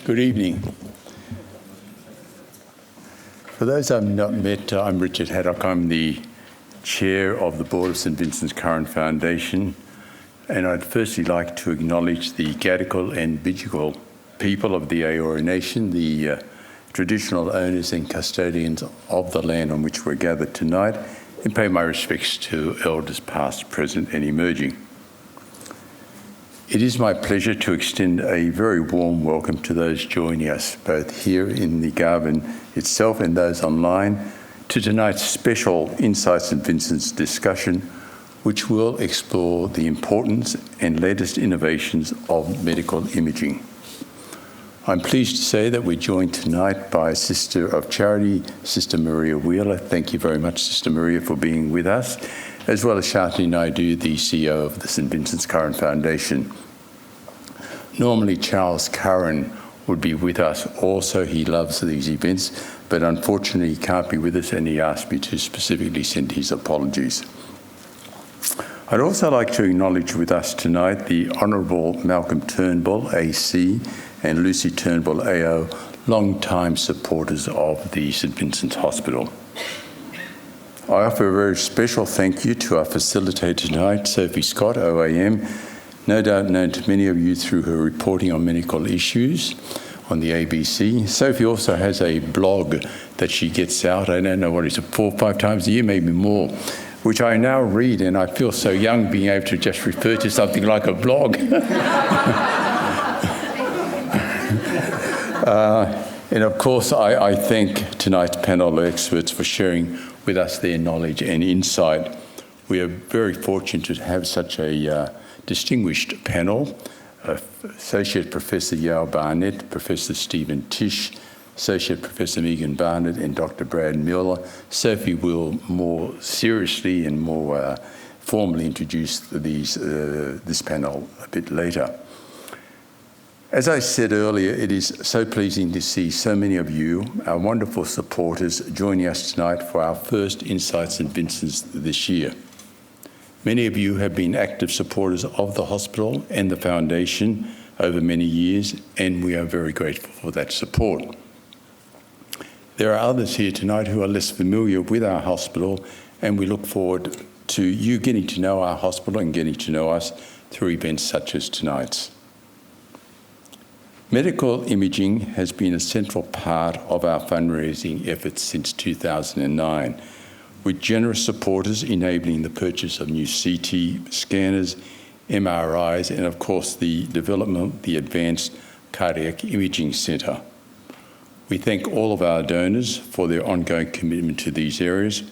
Good evening. For those I've not met, I'm Richard Haddock. I'm the Chair of the Board of St Vincent's Current Foundation, and I'd firstly like to acknowledge the Gadigal and Bidjigal people of the Eora Nation, the traditional owners and custodians of the land on which we're gathered tonight, and pay my respects to elders past, present and emerging. It is my pleasure to extend a very warm welcome to those joining us, both here in the Garvin itself and those online, to tonight's special Inside St Vincent's discussion, which will explore the importance and latest innovations of medical imaging. I'm pleased to say that we're joined tonight by Sister of Charity, Sister Maria Wheeler. Thank you very much, Sister Maria, for being with us, as well as Shantini Naidu, the CEO of the St Vincent's Current Foundation. Normally, Charles Curran would be with us also. He loves these events, but unfortunately he can't be with us, and he asked me to specifically send his apologies. I'd also like to acknowledge with us tonight the Honourable Malcolm Turnbull, AC, and Lucy Turnbull, AO, long-time supporters of the St Vincent's Hospital. I offer a very special thank you to our facilitator tonight, Sophie Scott, OAM, no doubt known to many of you through her reporting on medical issues on the ABC. Sophie also has a blog that she gets out, I don't know what is it, 4 or 5 times a year, maybe more, which I now read, and I feel so young being able to just refer to something like a blog. And of course, I thank tonight's panel of experts for sharing with us their knowledge and insight. We are very fortunate to have such a distinguished panel, Associate Professor Yale Barnett, Professor Stephen Tisch, Associate Professor Megan Barnett, and Dr. Brad Miller. Sophie will more seriously and more formally introduce this panel a bit later. As I said earlier, it is so pleasing to see so many of you, our wonderful supporters, joining us tonight for our first Inside St Vincent's this year. Many of you have been active supporters of the hospital and the foundation over many years, and we are very grateful for that support. There are others here tonight who are less familiar with our hospital, and we look forward to you getting to know our hospital and getting to know us through events such as tonight's. Medical imaging has been a central part of our fundraising efforts since 2009, with generous supporters enabling the purchase of new CT scanners, MRIs, and of course the development of the Advanced Cardiac Imaging Centre. We thank all of our donors for their ongoing commitment to these areas,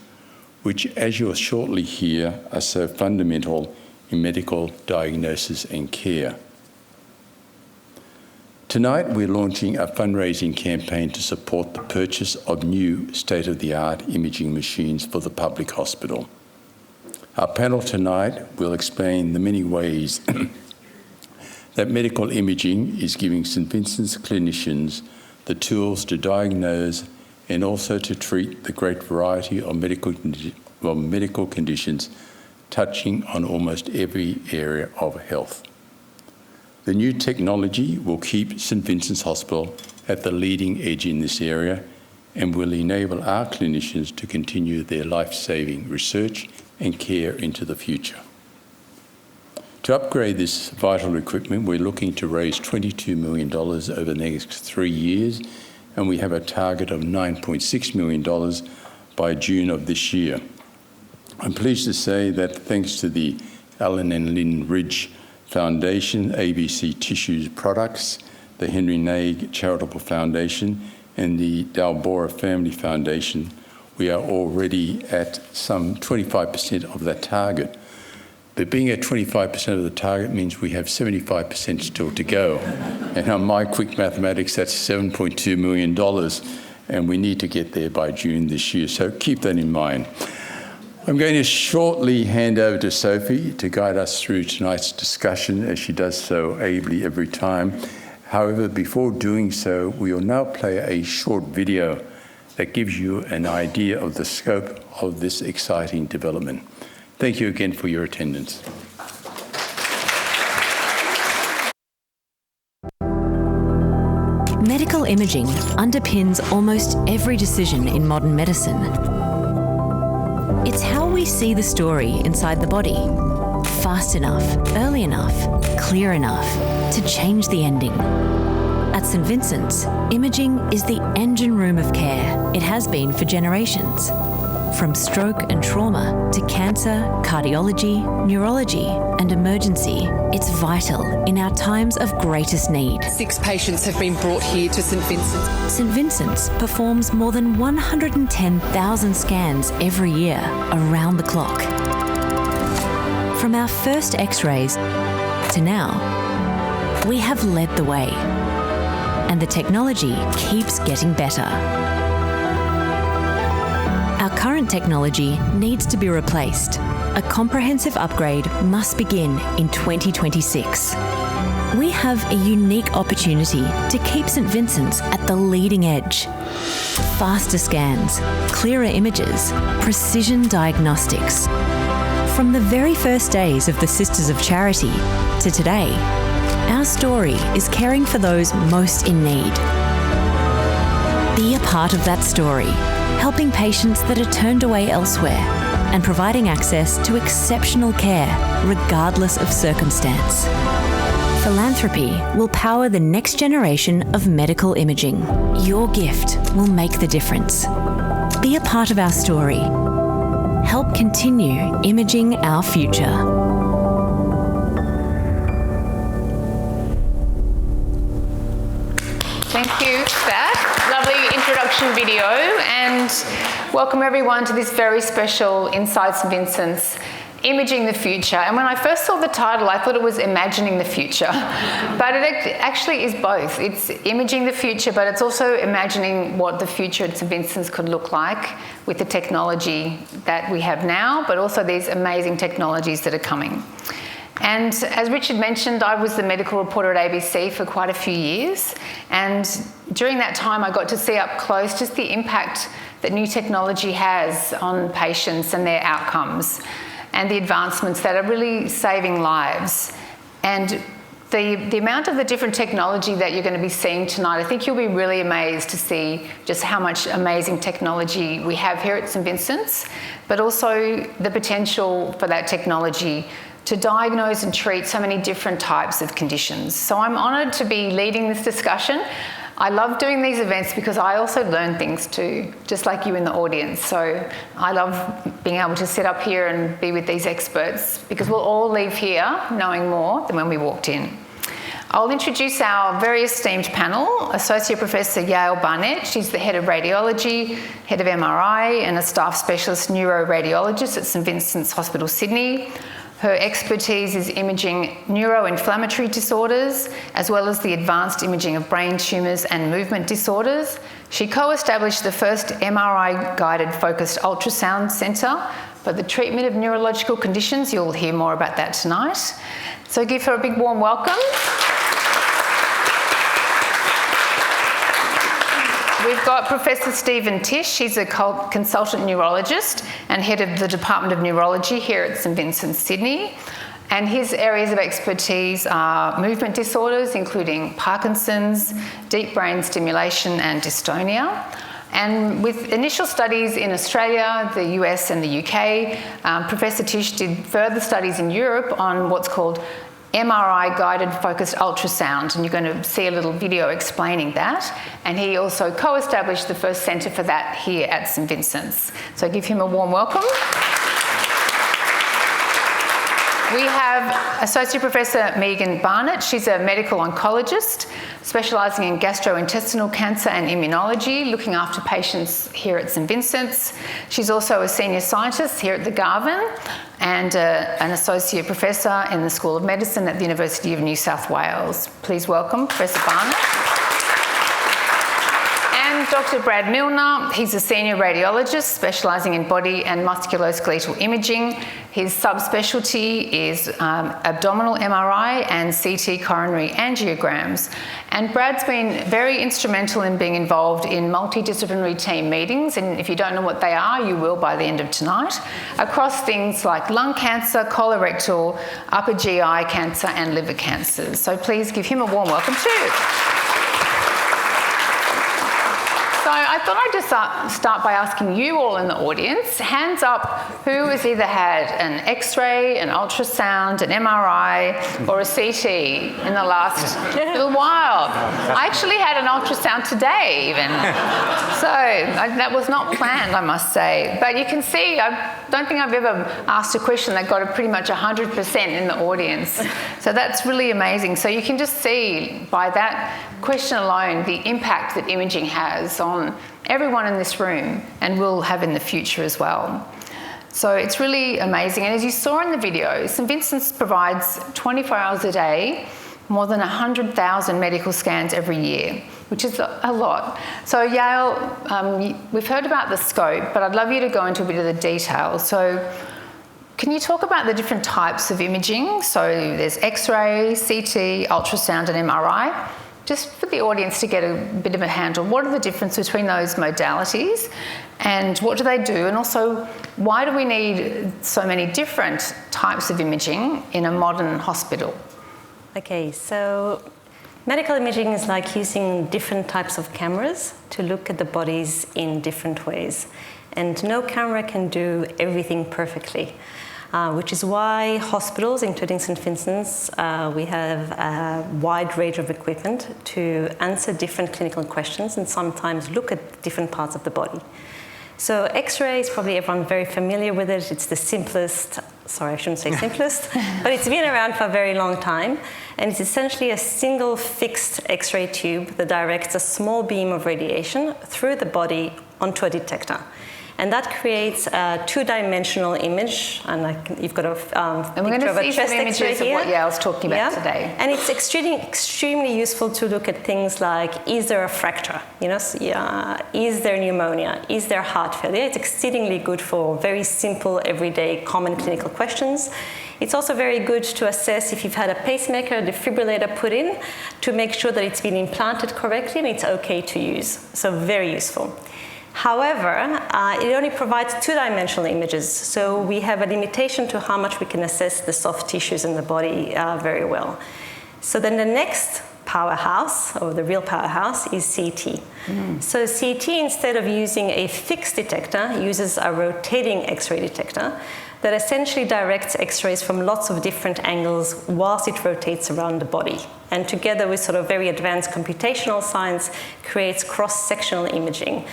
which, as you'll shortly hear, are so fundamental in medical diagnosis and care. Tonight, we're launching a fundraising campaign to support the purchase of new state-of-the-art imaging machines for the public hospital. Our panel tonight will explain the many ways that medical imaging is giving St Vincent's clinicians the tools to diagnose and also to treat the great variety of medical conditions touching on almost every area of health. The new technology will keep St Vincent's Hospital at the leading edge in this area and will enable our clinicians to continue their life-saving research and care into the future. To upgrade this vital equipment, we're looking to raise $22 million over the next 3 years, and we have a target of $9.6 million by June of this year. I'm pleased to say that thanks to the Alan and Lynn Ridge Foundation, ABC Tissues Products, the Henry Naig Charitable Foundation, and the Dalbora Family Foundation, we are already at some 25% of that target. But being at 25% of the target means we have 75% still to go. And on my quick mathematics, that's $7.2 million, and we need to get there by June this year. So keep that in mind. I'm going to shortly hand over to Sophie to guide us through tonight's discussion, as she does so ably every time. However, before doing so, we will now play a short video that gives you an idea of the scope of this exciting development. Thank you again for your attendance. Medical imaging underpins almost every decision in modern medicine. It's how we see the story inside the body, fast enough, early enough, clear enough to change the ending. At St Vincent's, imaging is the engine room of care. It has been for generations. From stroke and trauma to cancer, cardiology, neurology and emergency, it's vital in our times of greatest need. 6 patients have been brought here to St Vincent's. St Vincent's performs more than 110,000 scans every year around the clock. From our first X-rays to now, we have led the way. And the technology keeps getting better. Our current technology needs to be replaced. A comprehensive upgrade must begin in 2026. We have a unique opportunity to keep St Vincent's at the leading edge. Faster scans, clearer images, precision diagnostics. From the very first days of the Sisters of Charity to today, our story is caring for those most in need. Be a part of that story, helping patients that are turned away elsewhere and providing access to exceptional care regardless of circumstance. Philanthropy will power the next generation of medical imaging. Your gift will make the difference. Be a part of our story. Help continue imaging our future. Thank you for that lovely introduction video, and welcome everyone to this very special Inside St Vincent's Imaging the Future. And when I first saw the title, I thought it was Imagining the Future, but it actually is both. It's imaging the future, but it's also imagining what the future at St Vincent's could look like with the technology that we have now, but also these amazing technologies that are coming. And as Richard mentioned, I was the medical reporter at ABC for quite a few years. And during that time, I got to see up close just the impact that new technology has on patients and their outcomes and the advancements that are really saving lives. And the amount of the different technology that you're going to be seeing tonight, I think you'll be really amazed to see just how much amazing technology we have here at St Vincent's, but also the potential for that technology to diagnose and treat so many different types of conditions. So I'm honoured to be leading this discussion. I love doing these events because I also learn things too, just like you in the audience. So I love being able to sit up here and be with these experts because we'll all leave here knowing more than when we walked in. I'll introduce our very esteemed panel. Associate Professor Yael Barnett, she's the Head of Radiology, Head of MRI and a Staff Specialist Neuroradiologist at St Vincent's Hospital, Sydney. Her expertise is imaging neuroinflammatory disorders, as well as the advanced imaging of brain tumours and movement disorders. She co-established the first MRI-guided focused ultrasound centre for the treatment of neurological conditions. You'll hear more about that tonight. So give her a big warm welcome. We've got Professor Stephen Tisch. He's a consultant neurologist and head of the Department of Neurology here at St Vincent's, Sydney. And his areas of expertise are movement disorders, including Parkinson's, deep brain stimulation and dystonia. And with initial studies in Australia, the US and the UK, Professor Tisch did further studies in Europe on what's called MRI-guided focused ultrasound, and you're going to see a little video explaining that. And he also co-established the first centre for that here at St Vincent's. So give him a warm welcome. We have Associate Professor Megan Barnett. She's a medical oncologist specialising in gastrointestinal cancer and immunology, looking after patients here at St Vincent's. She's also a senior scientist here at the Garvan and an associate professor in the School of Medicine at the University of New South Wales. Please welcome Professor Barnett. And Dr. Brad Milner, he's a senior radiologist specialising in body and musculoskeletal imaging. His subspecialty is abdominal MRI and CT coronary angiograms. And Brad's been very instrumental in being involved in multidisciplinary team meetings, and if you don't know what they are, you will by the end of tonight, across things like lung cancer, colorectal, upper GI cancer and liver cancers. So please give him a warm welcome too. I thought I'd just start by asking you all in the audience, hands up, who has either had an X-ray, an ultrasound, an MRI, or a CT in the last little while? I actually had an ultrasound today even. So that was not planned, I must say. But you can see, I don't think I've ever asked a question that got it pretty much 100% in the audience. So that's really amazing. So you can just see by that question alone the impact that imaging has on everyone in this room and will have in the future as well. So it's really amazing. And as you saw in the video, St Vincent's provides 24 hours a day, more than 100,000 medical scans every year, which is a lot. So Yale, we've heard about the scope, but I'd love you to go into a bit of the detail. So can you talk about the different types of imaging? So there's X-ray, CT, ultrasound and MRI. Just for the audience to get a bit of a handle, what are the differences between those modalities and what do they do? And also, why do we need so many different types of imaging in a modern hospital? Okay, so medical imaging is like using different types of cameras to look at the bodies in different ways. And no camera can do everything perfectly. Which is why hospitals, including St Vincent's, we have a wide range of equipment to answer different clinical questions and sometimes look at different parts of the body. So X-ray is probably everyone very familiar with it. It's the simplest, sorry, I shouldn't say simplest, but it's been around for a very long time. And it's essentially a single fixed X-ray tube that directs a small beam of radiation through the body onto a detector. And that creates a two-dimensional image, and you've got a and we're going to see some images of what Yale's talking about today. And it's extremely useful to look at things like, is there a fracture? Is there pneumonia? Is there heart failure? It's exceedingly good for very simple, everyday, common clinical questions. It's also very good to assess if you've had a pacemaker, a defibrillator put in, to make sure that it's been implanted correctly and it's okay to use. So very useful. However, it only provides two-dimensional images, so we have a limitation to how much we can assess the soft tissues in the body very well. So then the next powerhouse, or the real powerhouse, is CT. So CT, instead of using a fixed detector, uses a rotating X-ray detector that essentially directs X-rays from lots of different angles whilst it rotates around the body. And together with sort of very advanced computational science, creates cross-sectional imaging.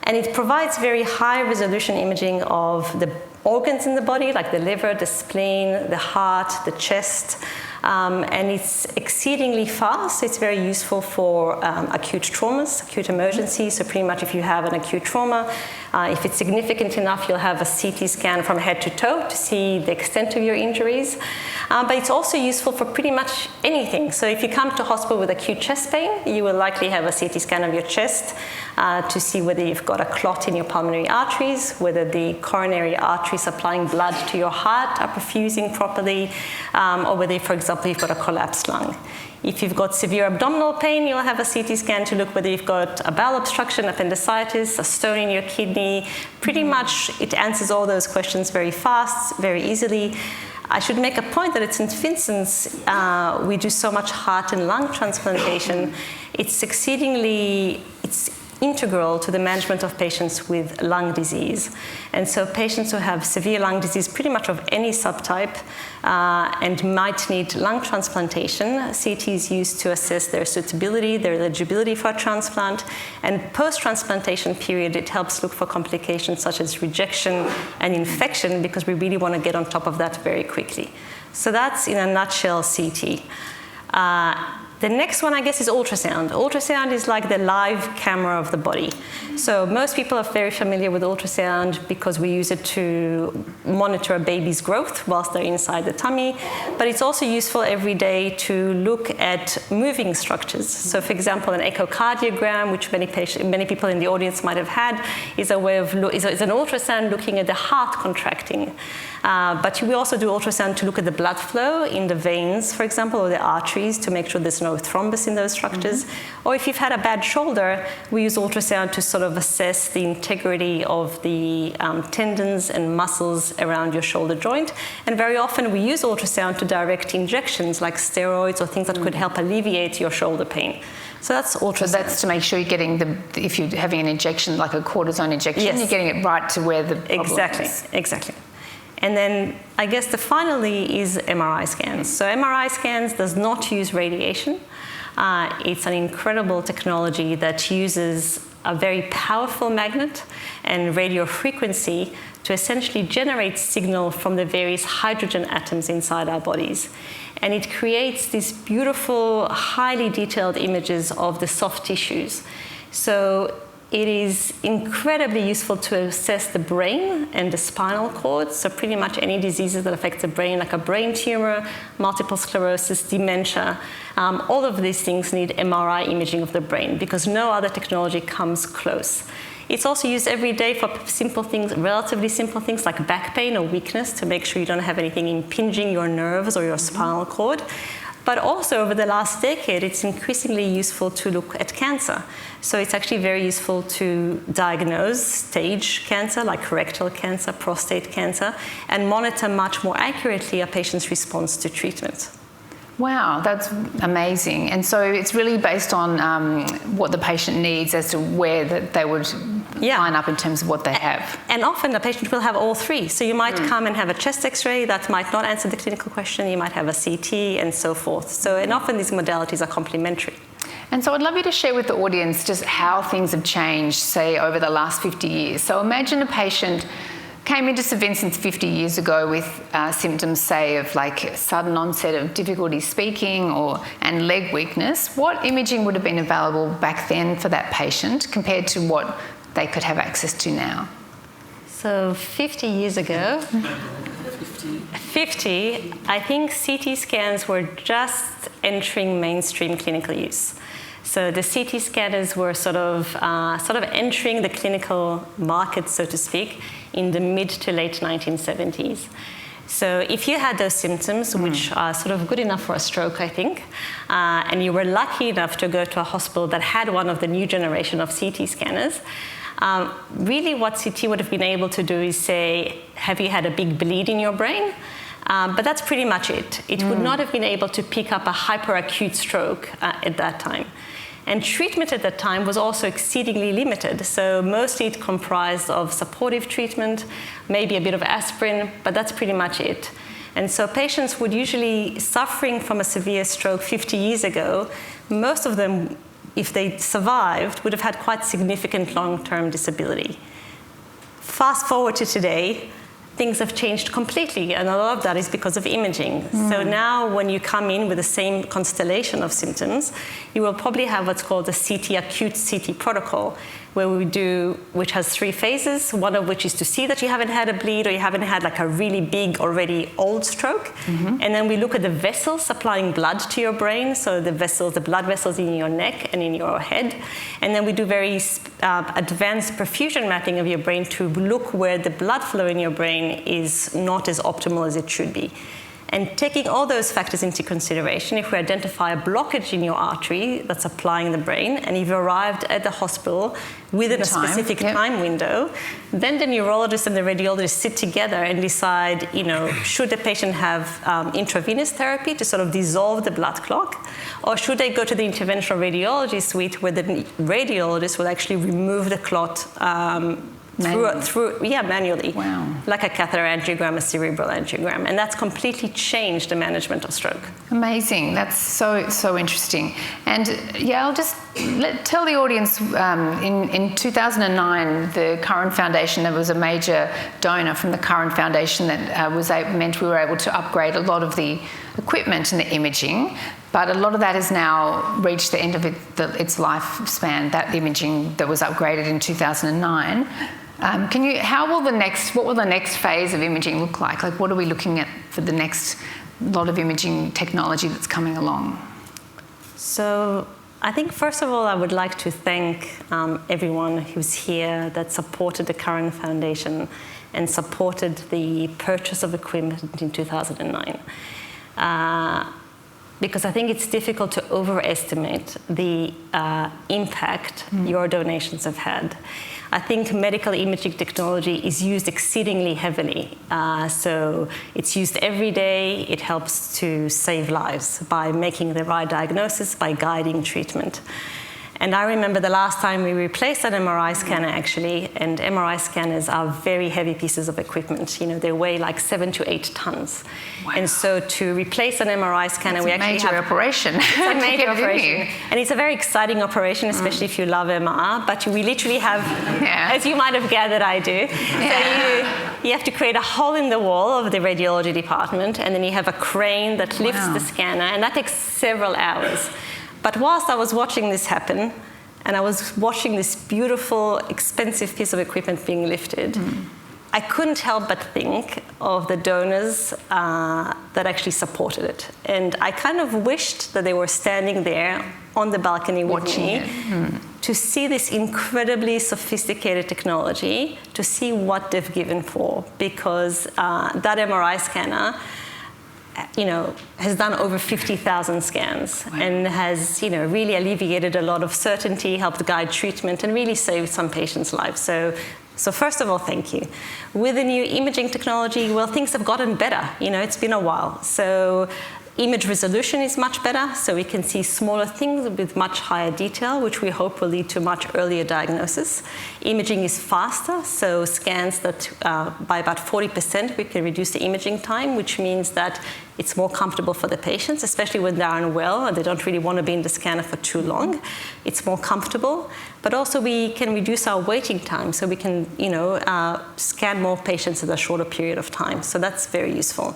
And it provides very high resolution imaging of the organs in the body, like the liver, the spleen, the heart, the chest. And it's exceedingly fast. It's very useful for acute traumas, acute emergencies. So pretty much if you have an acute trauma, if it's significant enough, you'll have a CT scan from head to toe to see the extent of your injuries. But it's also useful for pretty much anything. So if you come to hospital with acute chest pain, you will likely have a CT scan of your chest to see whether you've got a clot in your pulmonary arteries, whether the coronary arteries supplying blood to your heart are perfusing properly, or whether, for example, you've got a collapsed lung. If you've got severe abdominal pain, you'll have a CT scan to look whether you've got a bowel obstruction, appendicitis, a stone in your kidney. Pretty much it answers all those questions very fast, very easily. I should make a point that at St Vincent's, we do so much heart and lung transplantation. It's integral to the management of patients with lung disease. And so patients who have severe lung disease, pretty much of any subtype, and might need lung transplantation, CT is used to assess their suitability, their eligibility for a transplant. And post-transplantation period, it helps look for complications such as rejection and infection, because we really want to get on top of that very quickly. So that's, in a nutshell, CT. The next one, I guess, is ultrasound. Ultrasound is like the live camera of the body. So most people are very familiar with ultrasound because we use it to monitor a baby's growth whilst they're inside the tummy. But it's also useful every day to look at moving structures. So, for example, an echocardiogram, which many people in the audience might have had, is a way of is an ultrasound looking at the heart contracting. But we also do ultrasound to look at the blood flow in the veins, for example, or the arteries to make sure there's no thrombus in those structures. Or if you've had a bad shoulder, we use ultrasound to sort of assess the integrity of the tendons and muscles around your shoulder joint. And very often we use ultrasound to direct injections like steroids or things that could help alleviate your shoulder pain. So that's ultrasound. So that's to make sure you're getting if you're having an injection, like a cortisone injection, Yes. you're getting it right to where the problem is. Exactly. And then I guess finally is MRI scans. So MRI scans does not use radiation. It's an incredible technology that uses a very powerful magnet and radio frequency to essentially generate signal from the various hydrogen atoms inside our bodies. And it creates these beautiful, highly detailed images of the soft tissues. So it is incredibly useful to assess the brain and the spinal cord. So pretty much any diseases that affect the brain, like a brain tumor, multiple sclerosis, dementia, all of these things need MRI imaging of the brain because no other technology comes close. It's also used every day for simple things, relatively simple things like back pain or weakness to make sure you don't have anything impinging your nerves or your spinal cord. But also over the last decade, it's increasingly useful to look at cancer. So it's actually very useful to diagnose stage cancer, like rectal cancer, prostate cancer, and monitor much more accurately a patient's response to treatment. Wow, that's amazing. And so it's really based on what the patient needs as to where they would line up in terms of what they have. And often the patient will have all three. So you might come and have a chest x-ray that might not answer the clinical question. You might have a CT and so forth. So, and often these modalities are complementary. And so I'd love you to share with the audience just how things have changed, say, over the last 50 years. So imagine a patient came into St Vincent's 50 years ago with symptoms, say, of like sudden onset of difficulty speaking and leg weakness. What imaging would have been available back then for that patient compared to what they could have access to now? So 50 years ago, 50, I think CT scans were just entering mainstream clinical use. So the CT scanners were sort of entering the clinical market, so to speak, in the mid to late 1970s. So if you had those symptoms, which are sort of good enough for a stroke, I think, and you were lucky enough to go to a hospital that had one of the new generation of CT scanners, really what CT would have been able to do is say, have you had a big bleed in your brain? But that's pretty much it. It would not have been able to pick up a hyperacute stroke at that time. And treatment at that time was also exceedingly limited. So mostly it comprised of supportive treatment, maybe a bit of aspirin, but that's pretty much it. And so patients would usually, suffering from a severe stroke 50 years ago, most of them, if they survived, would have had quite significant long-term disability. Fast forward to today, things have changed completely, and a lot of that is because of imaging. So now when you come in with the same constellation of symptoms, you will probably have what's called the acute CT protocol, which has 3 phases, one of which is to see that you haven't had a bleed or you haven't had like a really big, already old stroke. And then we look at the vessels supplying blood to your brain, so the blood vessels in your neck and in your head. And then we do very advanced perfusion mapping of your brain to look where the blood flow in your brain is not as optimal as it should be. And taking all those factors into consideration, if we identify a blockage in your artery that's supplying the brain, and you've arrived at the hospital within a specific time window, then the neurologist and the radiologist sit together and decide, should the patient have intravenous therapy to sort of dissolve the blood clot, or should they go to the interventional radiology suite where the radiologist will actually remove the clot manually. Wow. Like a catheter angiogram, a cerebral angiogram. And that's completely changed the management of stroke. Amazing. That's so interesting. And I'll just tell the audience, in 2009, the Curran Foundation, there was a major donor from the Curran Foundation that meant we were able to upgrade a lot of the equipment and the imaging. But a lot of that has now reached the end of its lifespan, that imaging that was upgraded in 2009. What will the next phase of imaging look like? Like, what are we looking at for the next lot of imaging technology that's coming along? So I think, first of all, I would like to thank everyone who's here that supported the Curran Foundation and supported the purchase of equipment in 2009. because I think it's difficult to overestimate the impact your donations have had. I think medical imaging technology is used exceedingly heavily. So it's used every day. It helps to save lives by making the right diagnosis, by guiding treatment. And I remember the last time we replaced an MRI scanner, actually, and MRI scanners are very heavy pieces of equipment. You know, they weigh like 7 to 8 tons. Wow. And so to replace an MRI scanner, we actually have... It's a major operation. It's a major operation. And it's a very exciting operation, especially if you love MR, but we literally have, as you might have gathered, I do. So you have to create a hole in the wall of the radiology department, and then you have a crane that lifts the scanner, and that takes several hours. But whilst I was watching this happen, and I was watching this beautiful, expensive piece of equipment being lifted, I couldn't help but think of the donors that actually supported it. And I kind of wished that they were standing there on the balcony with me to see this incredibly sophisticated technology, to see what they've given for, because that MRI scanner, you know, has done over 50,000 scans and has, you know, really alleviated a lot of certainty, helped guide treatment, and really saved some patients' lives. So first of all, thank you. With the new imaging technology, well, things have gotten better. You know, it's been a while. So image resolution is much better, so we can see smaller things with much higher detail, which we hope will lead to much earlier diagnosis. Imaging is faster, so scans that by about 40% we can reduce the imaging time, which means that it's more comfortable for the patients, especially when they're unwell and they don't really want to be in the scanner for too long. It's more comfortable, but also we can reduce our waiting time, so we can, you know, scan more patients in a shorter period of time. So that's very useful.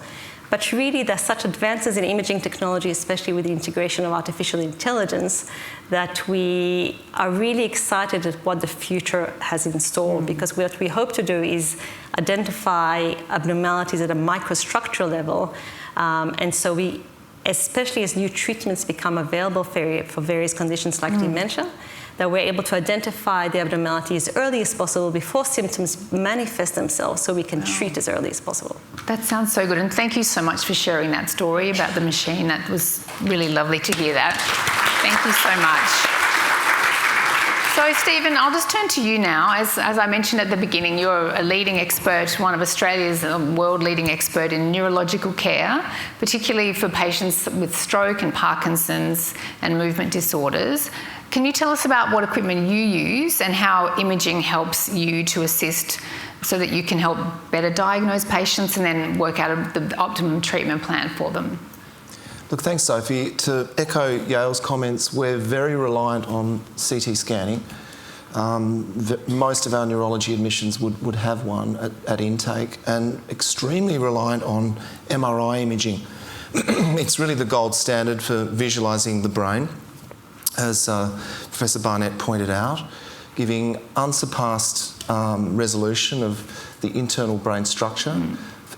But really, there's such advances in imaging technology, especially with the integration of artificial intelligence, that we are really excited at what the future has in store, because what we hope to do is identify abnormalities at a microstructural level. And so we, especially as new treatments become available for various conditions like dementia, that we're able to identify the abnormality as early as possible before symptoms manifest themselves, so we can treat as early as possible. That sounds so good, and thank you so much for sharing that story about the machine. That was really lovely to hear that. Thank you so much. So, Stephen, I'll just turn to you now. As I mentioned at the beginning, you're a leading expert, one of Australia's world-leading expert in neurological care, particularly for patients with stroke and Parkinson's and movement disorders. Can you tell us about what equipment you use and how imaging helps you to assist so that you can help better diagnose patients and then work out the optimum treatment plan for them? Look, thanks, Sophie. To echo Yale's comments, we're very reliant on CT scanning. Most of our neurology admissions would have one at intake, and extremely reliant on MRI imaging. It's really the gold standard for visualising the brain, as Professor Barnett pointed out, giving unsurpassed resolution of the internal brain structure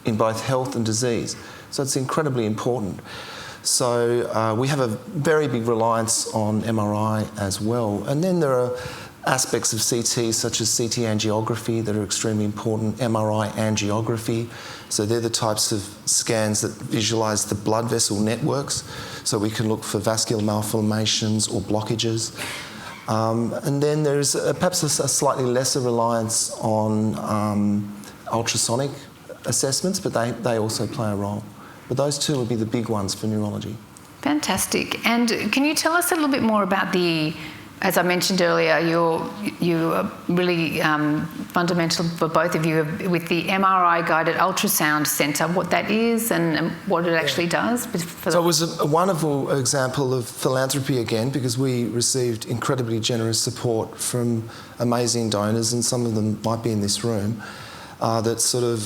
in both health and disease. So it's incredibly important. So we have a very big reliance on MRI as well. And then there are aspects of CT, such as CT angiography, that are extremely important, MRI angiography. So they're the types of scans that visualise the blood vessel networks, so we can look for vascular malformations or blockages. And then there's perhaps a slightly lesser reliance on ultrasonic assessments, but they also play a role. But those two would be the big ones for neurology. Fantastic. And can you tell us a little bit more about as I mentioned earlier, you're really fundamental for both of you with the MRI-guided ultrasound centre, what that is and what it actually does? So it was a wonderful example of philanthropy again, because we received incredibly generous support from amazing donors, and some of them might be in this room, that sort of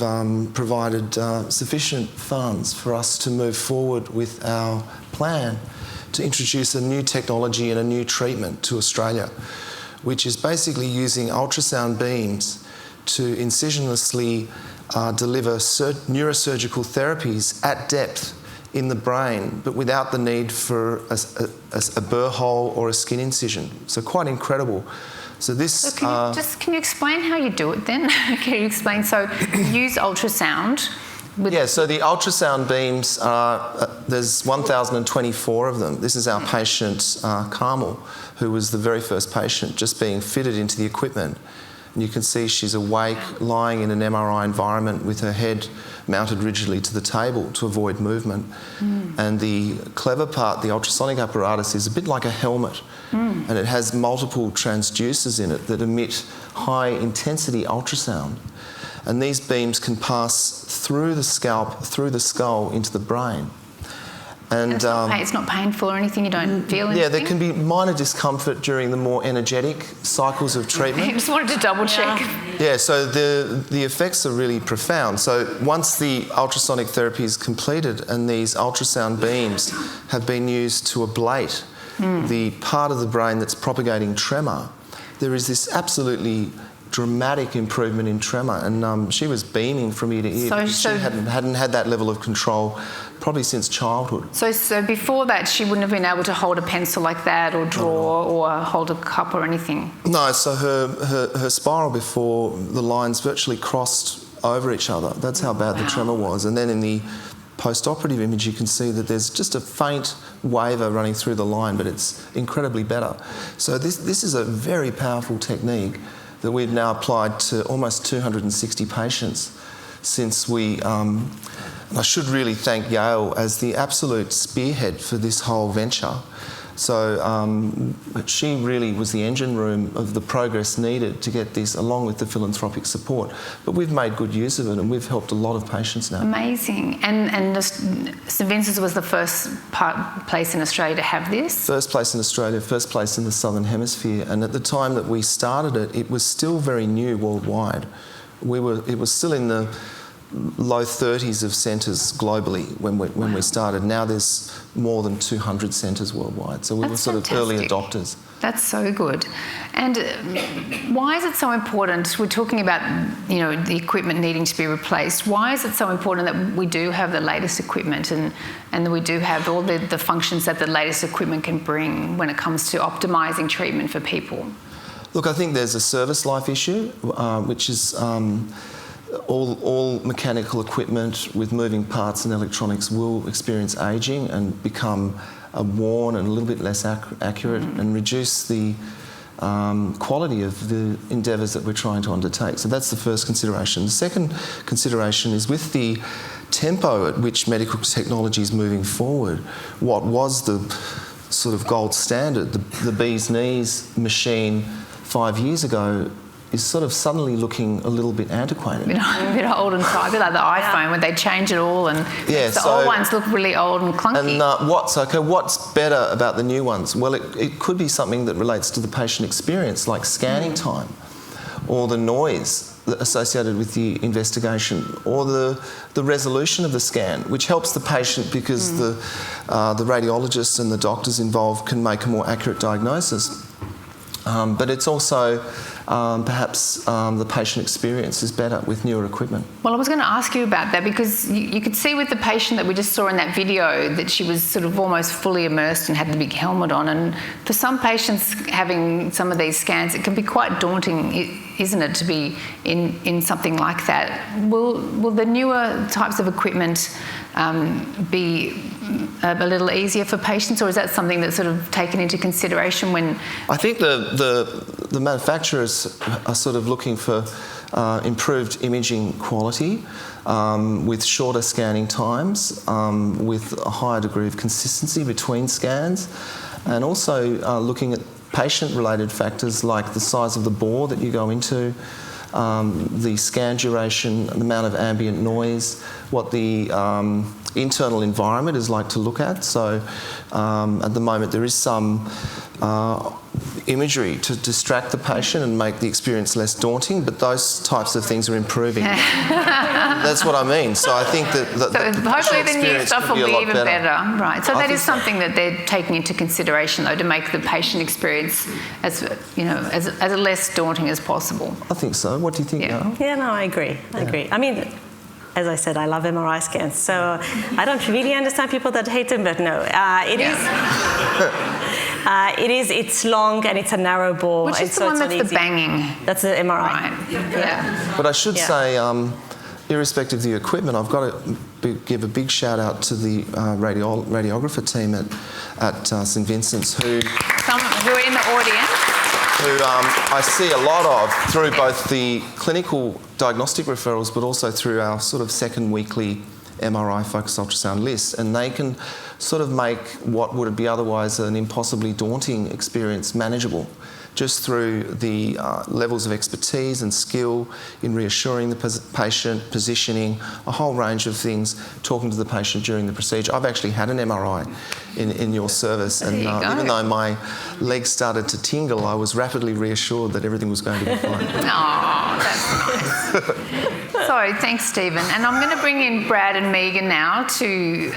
provided sufficient funds for us to move forward with our plan to introduce a new technology and a new treatment to Australia, which is basically using ultrasound beams to incisionlessly deliver neurosurgical therapies at depth in the brain, but without the need for a burr hole or a skin incision. So quite incredible. So this. So can you explain how you do it then? Can you explain? So you use ultrasound So the ultrasound beams there's 1,024 of them. This is our patient Carmel, who was the very first patient just being fitted into the equipment. And you can see she's awake, lying in an MRI environment with her head mounted rigidly to the table to avoid movement. And the clever part, the ultrasonic apparatus, is a bit like a helmet. And it has multiple transducers in it that emit high intensity ultrasound. And these beams can pass through the scalp, through the skull, into the brain. And it's not painful or anything, you don't feel anything? Yeah, there can be minor discomfort during the more energetic cycles of treatment. I just wanted to double check. Yeah, so the effects are really profound. So once the ultrasonic therapy is completed and these ultrasound beams have been used to ablate the part of the brain that's propagating tremor, there is this absolutely dramatic improvement in tremor, and she was beaming from ear to ear. She hadn't had that level of control probably since childhood. So before that, she wouldn't have been able to hold a pencil like that, or draw, or hold a cup or anything? No, so her spiral before, the lines virtually crossed over each other. That's how bad the tremor was. And then in the post-operative image, you can see that there's just a faint waver running through the line, but it's incredibly better. So this is a very powerful technique that we've now applied to almost 260 patients since we... I should really thank Yale as the absolute spearhead for this whole venture. So she really was the engine room of the progress needed to get this, along with the philanthropic support. But we've made good use of it, and we've helped a lot of patients now. Amazing. And St Vincent's was the first place in Australia to have this? First place in Australia, first place in the Southern Hemisphere. And at the time that we started it, it was still very new worldwide. It was still in the low 30s of centres globally when we started. Now there's more than 200 centres worldwide. So we were sort of early adopters. That's so good. And why is it so important? We're talking about, the equipment needing to be replaced. Why is it so important that we do have the latest equipment and that we do have all the functions that the latest equipment can bring when it comes to optimising treatment for people? Look, I think there's a service life issue, which is... All mechanical equipment with moving parts and electronics will experience ageing and become worn and a little bit less accurate and reduce the quality of the endeavours that we're trying to undertake. So that's the first consideration. The second consideration is with the tempo at which medical technology is moving forward, what was the sort of gold standard, the bee's knees machine 5 years ago, is sort of suddenly looking a little bit antiquated. A bit old and tired, a bit like the iPhone when they change it all and the old ones look really old and clunky. And what's better about the new ones? Well, it could be something that relates to the patient experience, like scanning time, or the noise associated with the investigation, or the resolution of the scan, which helps the patient because the radiologists and the doctors involved can make a more accurate diagnosis. But it's also perhaps the patient experience is better with newer equipment. Well, I was going to ask you about that because you could see with the patient that we just saw in that video that she was sort of almost fully immersed and had the big helmet on. And for some patients having some of these scans, it can be quite daunting, isn't it, to be in something like that? Will the newer types of equipment be a little easier for patients, or is that something that's sort of taken into consideration when... I think the manufacturers are sort of looking for improved imaging quality with shorter scanning times, with a higher degree of consistency between scans, and also looking at patient-related factors like the size of the bore that you go into, the scan duration, the amount of ambient noise, what the internal environment is like to look at. So at the moment there is some imagery to distract the patient and make the experience less daunting, but those types of things are improving. That's what I mean. So I think that hopefully the new stuff will be even better. Right. So that is something that they're taking into consideration, though, to make the patient experience as less daunting as possible. I think so. What do you think, Yale? Yeah, no, I agree. I agree. I mean, as I said, I love MRI scans, so I don't really understand people that hate them, but no, it's long and it's a narrow bore. Which is the one that's the banging? That's the MRI. Right. Yeah. But I should say, irrespective of the equipment, I've got to give a big shout out to the radiographer team at St Vincent's who are in the audience. Who I see a lot of through both the clinical diagnostic referrals but also through our sort of second weekly MRI focused ultrasound list, and they can sort of make what would be otherwise an impossibly daunting experience manageable just through the levels of expertise and skill in reassuring the patient, positioning, a whole range of things, talking to the patient during the procedure. I've actually had an MRI in your service, and even though my legs started to tingle, I was rapidly reassured that everything was going to be fine. Oh, that's nice. So, thanks, Stephen. And I'm going to bring in Brad and Megan now to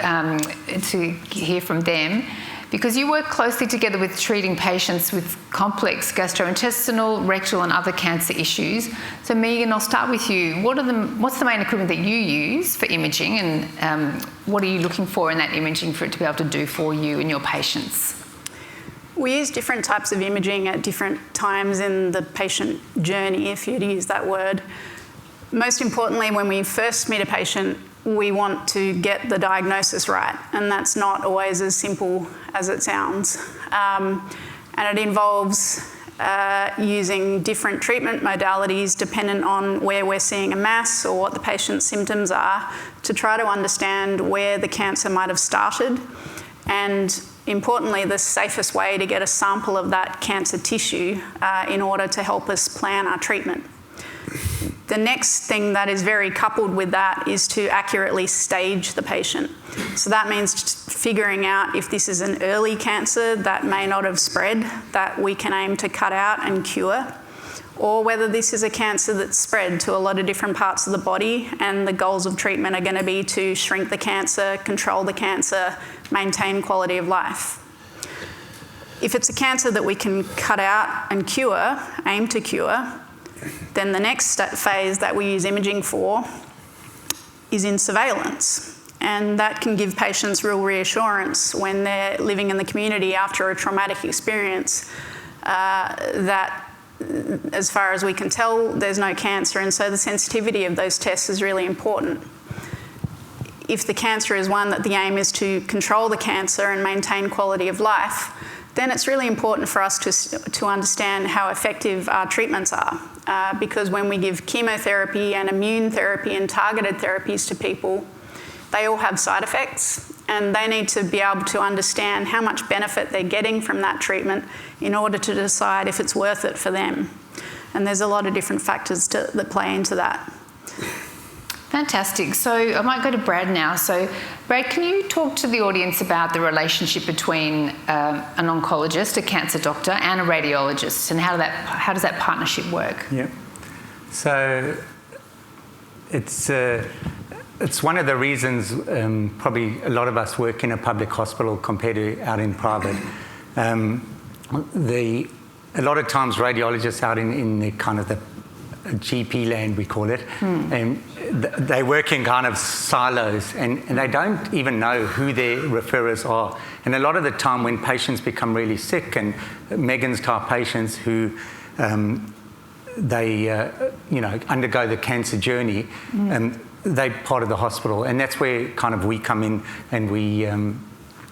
hear from them, because you work closely together with treating patients with complex gastrointestinal, rectal and other cancer issues. So Megan, I'll start with you. What's the main equipment that you use for imaging, and what are you looking for in that imaging for it to be able to do for you and your patients? We use different types of imaging at different times in the patient journey, if you'd use that word. Most importantly, when we first meet a patient, we want to get the diagnosis right, and that's not always as simple as it sounds. And it involves using different treatment modalities dependent on where we're seeing a mass or what the patient's symptoms are, to try to understand where the cancer might have started, and importantly, the safest way to get a sample of that cancer tissue in order to help us plan our treatment. The next thing that is very coupled with that is to accurately stage the patient. So that means figuring out if this is an early cancer that may not have spread, that we can aim to cut out and cure, or whether this is a cancer that's spread to a lot of different parts of the body, and the goals of treatment are going to be to shrink the cancer, control the cancer, maintain quality of life. If it's a cancer that we can cut out and cure, aim to cure, then the next phase that we use imaging for is in surveillance. And that can give patients real reassurance when they're living in the community after a traumatic experience, that as far as we can tell, there's no cancer, and so the sensitivity of those tests is really important. If the cancer is one that the aim is to control the cancer and maintain quality of life, then it's really important for us to understand how effective our treatments are. Because when we give chemotherapy and immune therapy and targeted therapies to people, they all have side effects, and they need to be able to understand how much benefit they're getting from that treatment in order to decide if it's worth it for them. And there's a lot of different factors that play into that. Fantastic. So I might go to Brad now. So Brad, can you talk to the audience about the relationship between an oncologist, a cancer doctor, and a radiologist, and how does that partnership work? Yeah. So it's one of the reasons probably a lot of us work in a public hospital compared to out in private. A lot of times radiologists out in the kind of the GP land, we call it, and they work in kind of silos, and they don't even know who their referrers are. And a lot of the time when patients become really sick, and Megan's type patients who undergo the cancer journey, they're part of the hospital, and that's where kind of we come in and we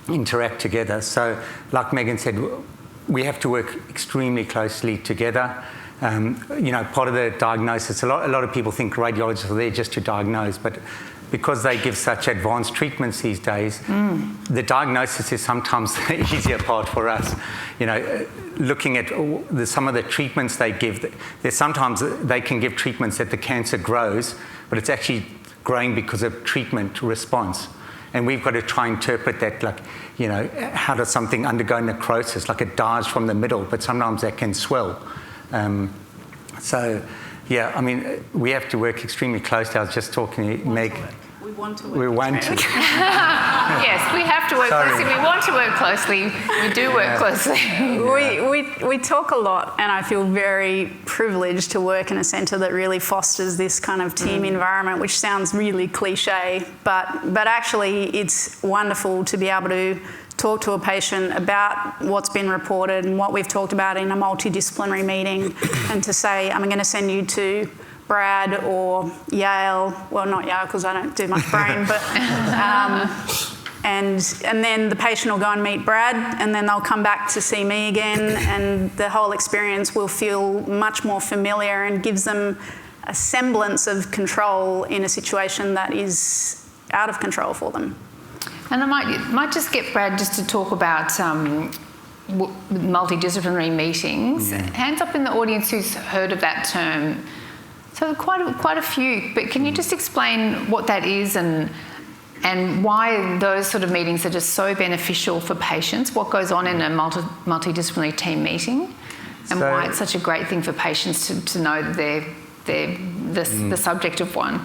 interact together. So like Megan said, we have to work extremely closely together. Part of the diagnosis, a lot of people think radiologists are there just to diagnose, but because they give such advanced treatments these days, the diagnosis is sometimes the easier part for us. Looking at some of the treatments they give, sometimes they can give treatments that the cancer grows, but it's actually growing because of treatment response. And we've got to try and interpret that, how does something undergo necrosis? Like it dies from the middle, but sometimes that can swell. We have to work extremely closely. I was just talking to Meg. We want to work. We want to. Yes, we have to work closely. We want to work closely. We do work closely. We talk a lot, and I feel very privileged to work in a centre that really fosters this kind of team environment, which sounds really cliche, but actually it's wonderful to be able to talk to a patient about what's been reported and what we've talked about in a multidisciplinary meeting, and to say, I'm going to send you to Brad or Yale, well, not Yale because I don't do much brain, but and then the patient will go and meet Brad, and then they'll come back to see me again, and the whole experience will feel much more familiar and gives them a semblance of control in a situation that is out of control for them. And I might just get Brad just to talk about multidisciplinary meetings. Yeah. Hands up in the audience who's heard of that term. So quite a few, but can you just explain what that is and why those sort of meetings are just so beneficial for patients? What goes on in a multidisciplinary team meeting, and why it's such a great thing for patients to know that they're the subject of one?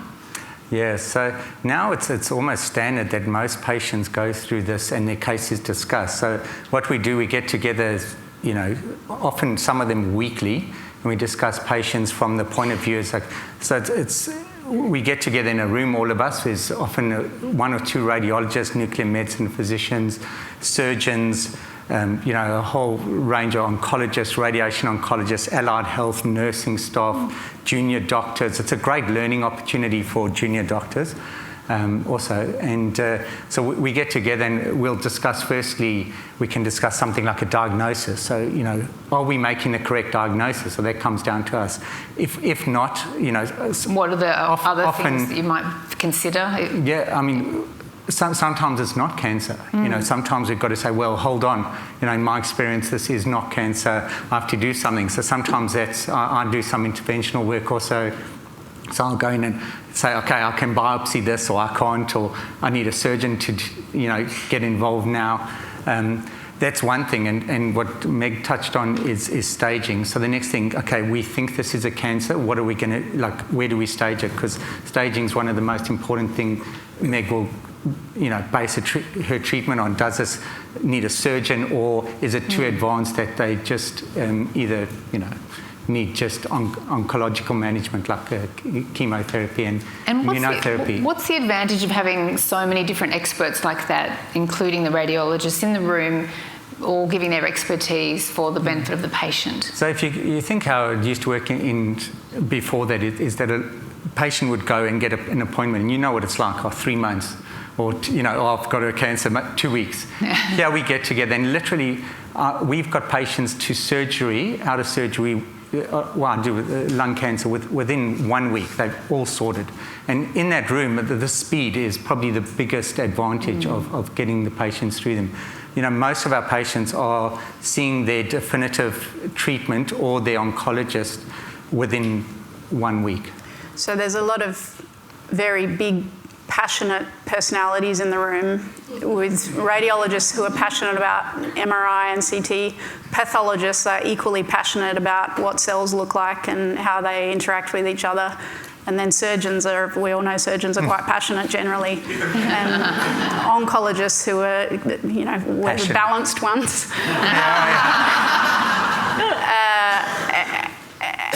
Yeah, so now it's almost standard that most patients go through this and their case is discussed. So what we do, we get together, often some of them weekly, and we discuss patients from the point of view. We get together in a room, all of us. There's often one or two radiologists, nuclear medicine physicians, surgeons, a whole range of oncologists, radiation oncologists, allied health, nursing staff, junior doctors. It's a great learning opportunity for junior doctors also. And so we get together and we'll discuss, firstly, we can discuss something like a diagnosis. So, are we making the correct diagnosis? So that comes down to us. If not, What are the other things that you might consider? Yeah, I mean, sometimes it's not cancer. Sometimes we've got to say, well, hold on. In my experience, this is not cancer. I have to do something. So sometimes I do some interventional work also. So I'll go in and say, okay, I can biopsy this, or I can't, or I need a surgeon to, get involved now. That's one thing, and what Meg touched on is staging. So the next thing, okay, we think this is a cancer. What are we going to, where do we stage it? Because staging is one of the most important things Meg will base her treatment on. Does this need a surgeon, or is it too advanced that they just either, need just oncological management like chemotherapy and immunotherapy? What's the advantage of having so many different experts like that, including the radiologists in the room, all giving their expertise for the benefit of the patient? So if you think how it used to work in before that, is that a patient would go and get an appointment, and you know what it's like, 3 months, or I've got a cancer, 2 weeks. Yeah, we get together and literally we've got patients to surgery, out of surgery. I do lung cancer within 1 week. They've all sorted. And in that room, the speed is probably the biggest advantage of getting the patients through them. Most of our patients are seeing their definitive treatment or their oncologist within 1 week. So there's a lot of very big, passionate personalities in the room, with radiologists who are passionate about MRI and CT. Pathologists are equally passionate about what cells look like and how they interact with each other. And then we all know surgeons are quite passionate generally. And oncologists who are, we're the balanced ones.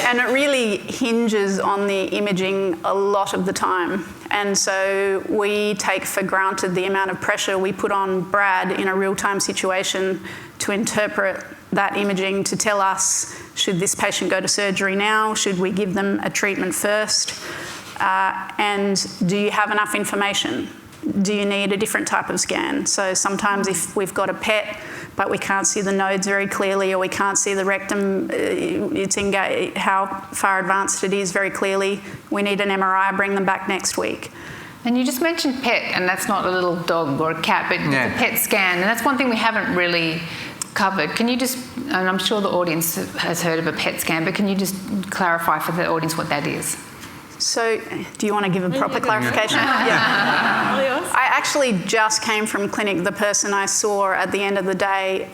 And it really hinges on the imaging a lot of the time. And so we take for granted the amount of pressure we put on Brad in a real-time situation to interpret that imaging, to tell us, should this patient go to surgery now? Should we give them a treatment first? And do you have enough information? Do you need a different type of scan? So sometimes if we've got a PET, but we can't see the nodes very clearly, or we can't see the rectum, how far advanced it is very clearly, we need an MRI, bring them back next week. And you just mentioned PET, and that's not a little dog or a cat, but it's a PET scan, and that's one thing we haven't really covered. Can you just, and I'm sure the audience has heard of a PET scan, but can you just clarify for the audience what that is? So, do you want to give a proper clarification? Yeah. I actually just came from clinic. The person I saw at the end of the day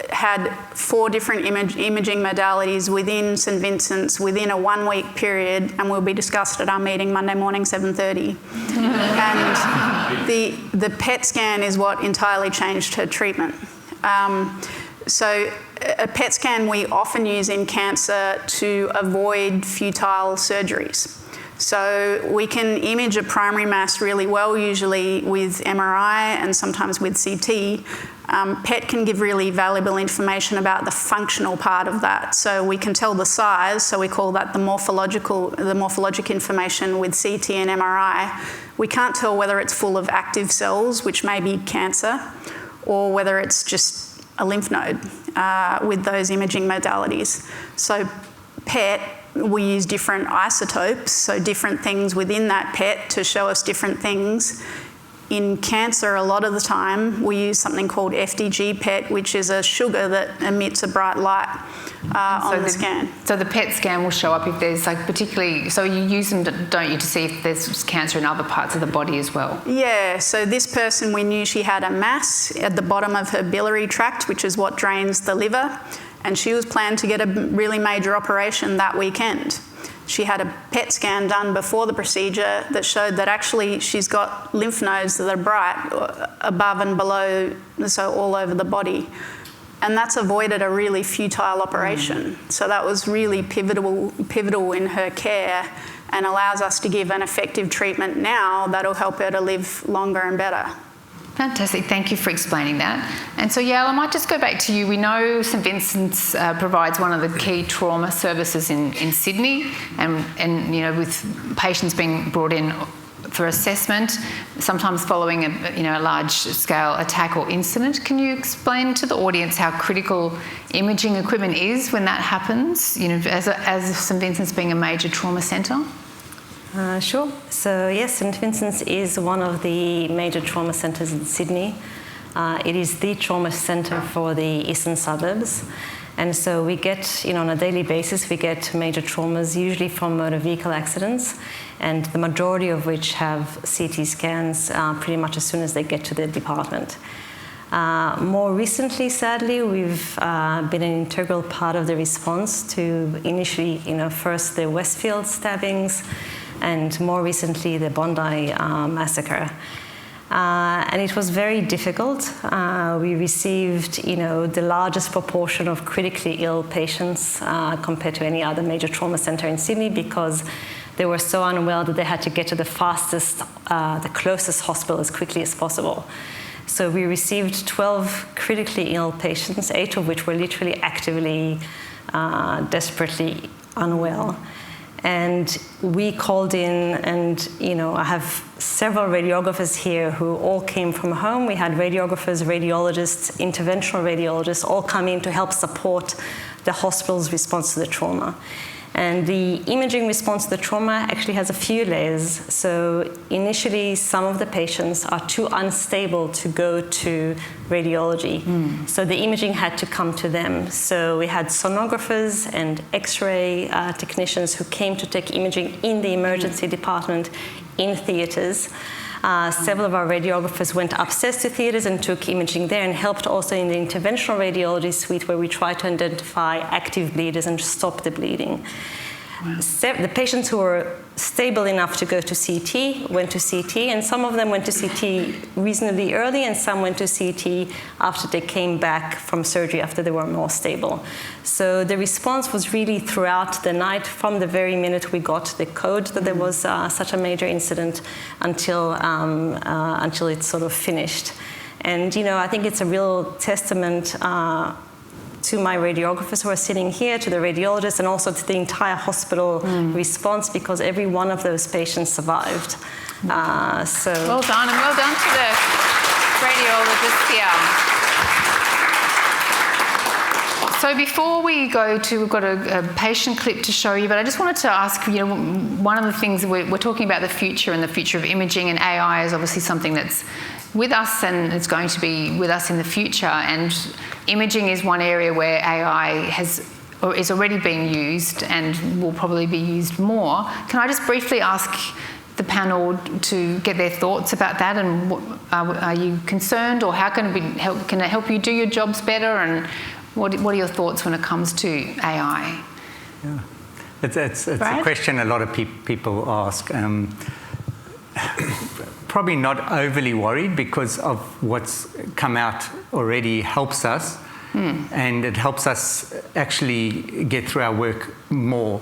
had 4 different imaging modalities within St Vincent's within a 1 week period, and will be discussed at our meeting Monday morning, 7:30. And the PET scan is what entirely changed her treatment. So a PET scan we often use in cancer to avoid futile surgeries. So we can image a primary mass really well, usually with MRI and sometimes with CT, PET can give really valuable information about the functional part of that. So we can tell the size, so we call that the morphologic information with CT and MRI. We can't tell whether it's full of active cells, which may be cancer, or whether it's just a lymph node with those imaging modalities. So PET, we use different isotopes, so different things within that PET to show us different things. In cancer, a lot of the time, we use something called FDG PET, which is a sugar that emits a bright light on the scan. So the PET scan will show up if there's particularly, so you use them, don't you, to see if there's cancer in other parts of the body as well? Yeah, so this person, we knew she had a mass at the bottom of her biliary tract, which is what drains the liver, and she was planned to get a really major operation that weekend. She had a PET scan done before the procedure that showed that actually she's got lymph nodes that are bright above and below, so all over the body. And that's avoided a really futile operation. So that was really pivotal in her care and allows us to give an effective treatment now that'll help her to live longer and better. Fantastic, thank you for explaining that. And so, Yael, I might just go back to you. We know St Vincent's provides one of the key trauma services in Sydney, and you know, with patients being brought in for assessment, sometimes following a large-scale attack or incident. Can you explain to the audience how critical imaging equipment is when that happens? You know, as St Vincent's being a major trauma centre. Sure. So yes, St Vincent's is one of the major trauma centres in Sydney. It is the trauma centre for the eastern suburbs. And so we get, on a daily basis, we get major traumas, usually from motor vehicle accidents, and the majority of which have CT scans pretty much as soon as they get to the department. More recently, sadly, we've been an integral part of the response to initially, first the Westfield stabbings, and more recently the Bondi massacre. And it was very difficult. We received, the largest proportion of critically ill patients compared to any other major trauma centre in Sydney, because they were so unwell that they had to get to the closest hospital as quickly as possible. So we received 12 critically ill patients, 8 of which were literally actively, desperately unwell. And we called in, and I have several radiographers here who all came from home. We had radiographers, radiologists, interventional radiologists all come in to help support the hospital's response to the trauma. And the imaging response to the trauma actually has a few layers. So initially, some of the patients are too unstable to go to radiology. So the imaging had to come to them. So we had sonographers and X-ray technicians who came to take imaging in the emergency department in theatres. Several of our radiographers went upstairs to theatres and took imaging there, and helped also in the interventional radiology suite, where we try to identify active bleeders and stop the bleeding. Wow. The patients who were stable enough to go to CT went to CT, and some of them went to CT reasonably early, and some went to CT after they came back from surgery, after they were more stable. So the response was really throughout the night, from the very minute we got the code that there was such a major incident until it sort of finished. And I think it's a real testament to my radiographers who are sitting here, to the radiologists, and also to the entire hospital response, because every one of those patients survived. So well done, and well done to the radiologists here. So before we go to, we've got a patient clip to show you, but I just wanted to ask, one of the things we're talking about the future, and the future of imaging, and AI is obviously something that's with us, and it's going to be with us in the future. And imaging is one area where AI is already being used and will probably be used more. Can I just briefly ask the panel to get their thoughts about that, and are you concerned, or how can it help you do your jobs better, and what are your thoughts when it comes to AI? Yeah, it's a question a lot of people ask. Probably not overly worried, because of what's come out already helps us, and it helps us actually get through our work more.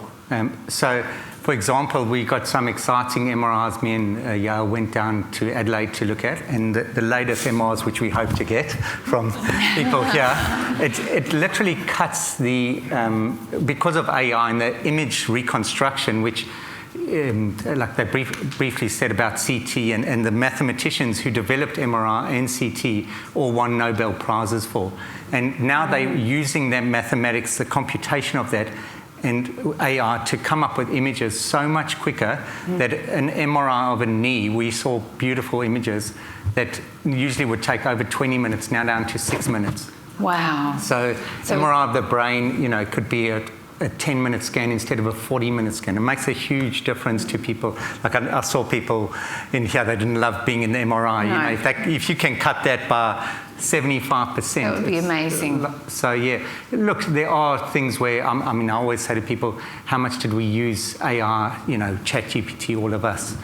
So for example, we got some exciting MRIs. Me and Yale went down to Adelaide to look at, and the latest MRIs, which we hope to get from people here, it literally cuts the, because of AI and the image reconstruction, which like they briefly said about CT, and the mathematicians who developed MRI and CT all won Nobel Prizes for. And now they're using that mathematics, the computation of that, and AI to come up with images so much quicker that an MRI of a knee, we saw beautiful images that usually would take over 20 minutes, now down to 6 minutes. Wow. So MRI of the brain, you know, could be a 10-minute scan instead of a 40-minute scan. It makes a huge difference to people. Like I saw people in here, they didn't love being in the MRI. No. You know, if you can cut that by 75%. That would be amazing. So yeah, look, there are things where, I mean, I always say to people, how much did we use AI, you know, ChatGPT, all of us,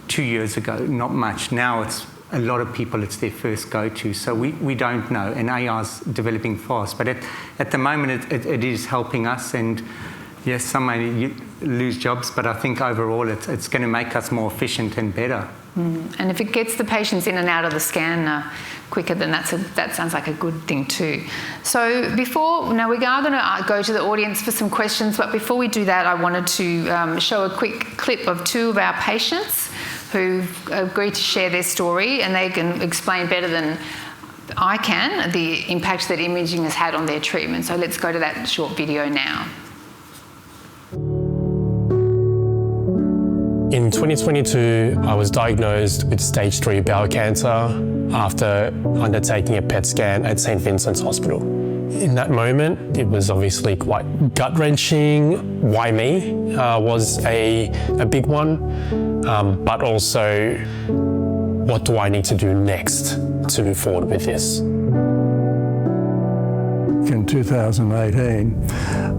2 years ago? Not much. Now it's a lot of people, it's their first go-to. So we don't know, and AI's developing fast. But at the moment, it is helping us. And yes, some may lose jobs, but I think overall it's going to make us more efficient and better. And if it gets the patients in and out of the scan quicker, then that sounds like a good thing too. So now we are going to go to the audience for some questions, but before we do that, I wanted to show a quick clip of two of our patients who've agreed to share their story, and they can explain better than I can the impact that imaging has had on their treatment. So let's go to that short video now. In 2022, I was diagnosed with stage 3 bowel cancer after undertaking a PET scan at St Vincent's Hospital. In that moment, it was obviously quite gut-wrenching. Why me was a big one, but also what do I need to do next to move forward with this? In 2018,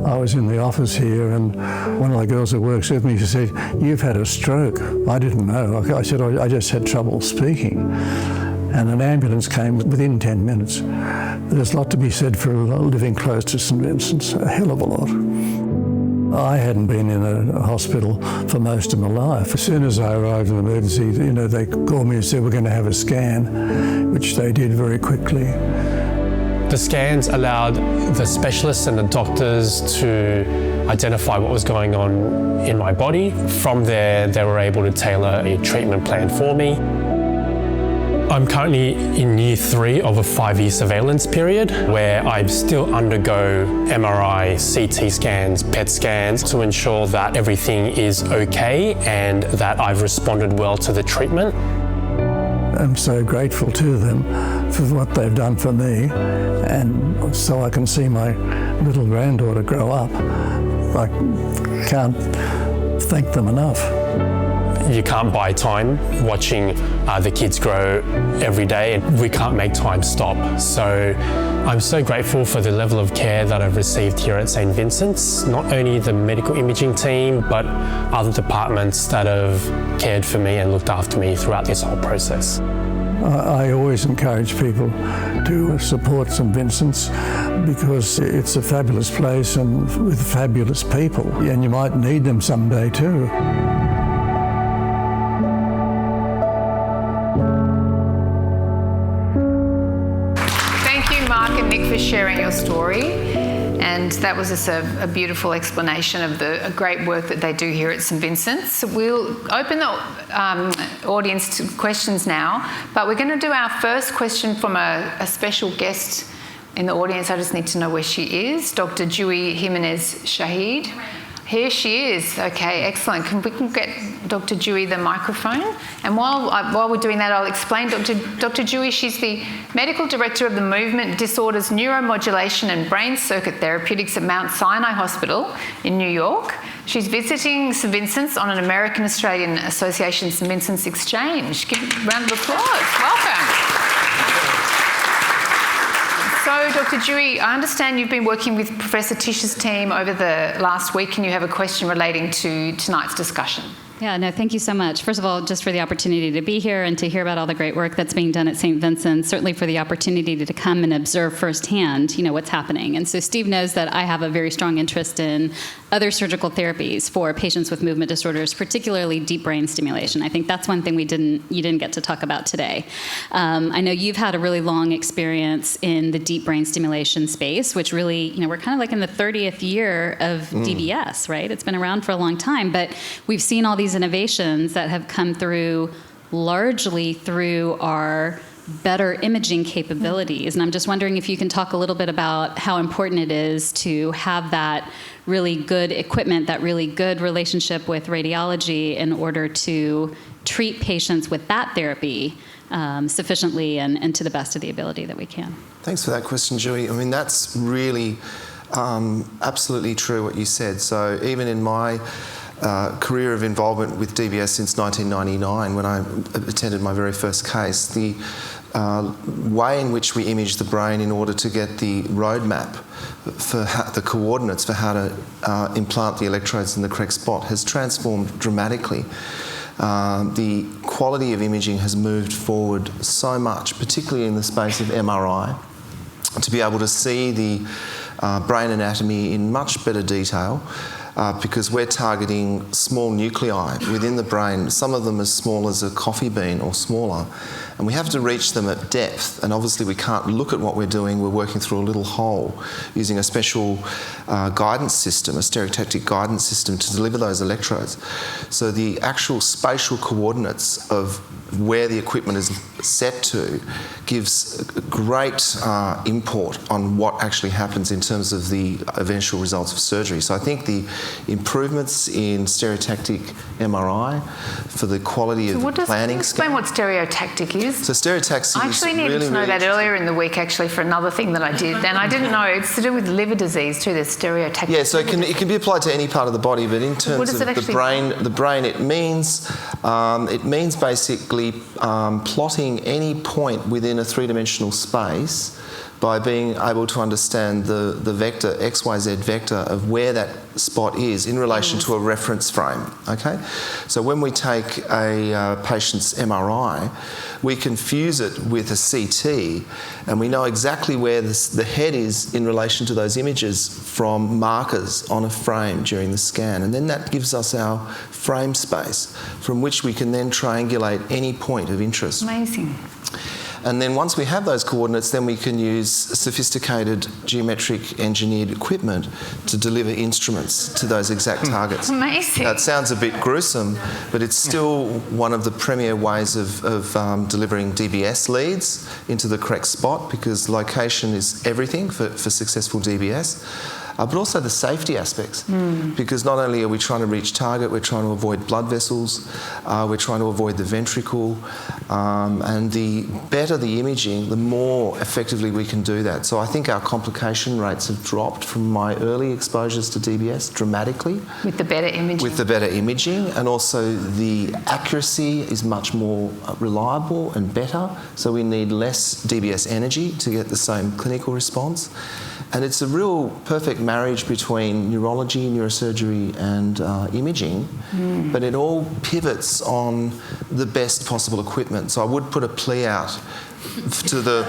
I was in the office here, and one of the girls that works with me, she said, "You've had a stroke." I didn't know. I said, "I just had trouble speaking." And an ambulance came within 10 minutes. There's a lot to be said for living close to St Vincent's, a hell of a lot. I hadn't been in a hospital for most of my life. As soon as I arrived in emergency, you know, they called me and said, "We're going to have a scan," which they did very quickly. The scans allowed the specialists and the doctors to identify what was going on in my body. From there, they were able to tailor a treatment plan for me. I'm currently in year 3 of a 5-year surveillance period where I still undergo MRI, CT scans, PET scans to ensure that everything is okay and that I've responded well to the treatment. I'm so grateful to them for what they've done for me, and so I can see my little granddaughter grow up. I can't thank them enough. You can't buy time watching the kids grow every day, and we can't make time stop. So I'm so grateful for the level of care that I've received here at St Vincent's, not only the medical imaging team, but other departments that have cared for me and looked after me throughout this whole process. I always encourage people to support St Vincent's because it's a fabulous place and with fabulous people, and you might need them someday too. For sharing your story, and that was just a beautiful explanation of the great work that they do here at St Vincent's. We'll open the audience to questions now, but we're going to do our first question from a special guest in the audience. I just need to know where she is. Dr. Dewey Jimenez Shahid. Here she is. Okay, excellent. We can get Dr. Dewey the microphone. And while we're doing that, I'll explain. Dr. Dewey, she's the Medical Director of the Movement Disorders Neuromodulation and Brain Circuit Therapeutics at Mount Sinai Hospital in New York. She's visiting St Vincent's on an American-Australian Association St Vincent's Exchange. Give a round of applause. Welcome. So, Dr. Dewey, I understand you've been working with Professor Tish's team over the last week, and you have a question relating to tonight's discussion. Yeah, no, thank you so much. First of all, just for the opportunity to be here and to hear about all the great work that's being done at St. Vincent, certainly for the opportunity to come and observe firsthand, what's happening. And so Steve knows that I have a very strong interest in other surgical therapies for patients with movement disorders, particularly deep brain stimulation. I think that's one thing you didn't get to talk about today. I know you've had a really long experience in the deep brain stimulation space, which really, we're kind of like in the 30th year of DBS, right? It's been around for a long time, but we've seen all these innovations that have come through largely through our better imaging capabilities. And I'm just wondering if you can talk a little bit about how important it is to have that really good equipment, that really good relationship with radiology in order to treat patients with that therapy sufficiently and to the best of the ability that we can. Thanks for that question, Julie. I mean, that's really absolutely true what you said. So even in my career of involvement with DBS since 1999, when I attended my very first case, the way in which we image the brain in order to get the roadmap for the coordinates for how to implant the electrodes in the correct spot has transformed dramatically. The quality of imaging has moved forward so much, particularly in the space of MRI, to be able to see the brain anatomy in much better detail. Because we're targeting small nuclei within the brain, some of them as small as a coffee bean or smaller, and we have to reach them at depth, and obviously we can't look at what we're doing. We're working through a little hole using a special guidance system, a stereotactic guidance system to deliver those electrodes. So the actual spatial coordinates of where the equipment is set to gives great import on what actually happens in terms of the eventual results of surgery. So I think the improvements in stereotactic MRI for the quality of planning. Explain what stereotactic is. So stereotactic I actually needed to know that earlier in the week, actually, for another thing that I did, and I didn't know it's to do with liver disease too. There's stereotactic. Yeah, so it can be applied to any part of the body, but in terms of the brain, it means basically plotting any point within a three-dimensional space by being able to understand the vector, XYZ vector, of where that spot is in relation to a reference frame, okay? So when we take a patient's MRI, we can fuse it with a CT, and we know exactly where the head is in relation to those images from markers on a frame during the scan. And then that gives us our frame space from which we can then triangulate any point of interest. Amazing. And then once we have those coordinates, then we can use sophisticated geometric engineered equipment to deliver instruments to those exact targets. Amazing. Now, it sounds a bit gruesome, but it's still one of the premier ways of delivering DBS leads into the correct spot, because location is everything for successful DBS. But also the safety aspects, because not only are we trying to reach target, we're trying to avoid blood vessels, we're trying to avoid the ventricle, and the better the imaging, the more effectively we can do that. So I think our complication rates have dropped from my early exposures to DBS dramatically. With the better imaging. With the better imaging, and also the accuracy is much more reliable and better, so we need less DBS energy to get the same clinical response. And it's a real perfect marriage between neurology, neurosurgery and imaging, but it all pivots on the best possible equipment. So I would put a plea out to the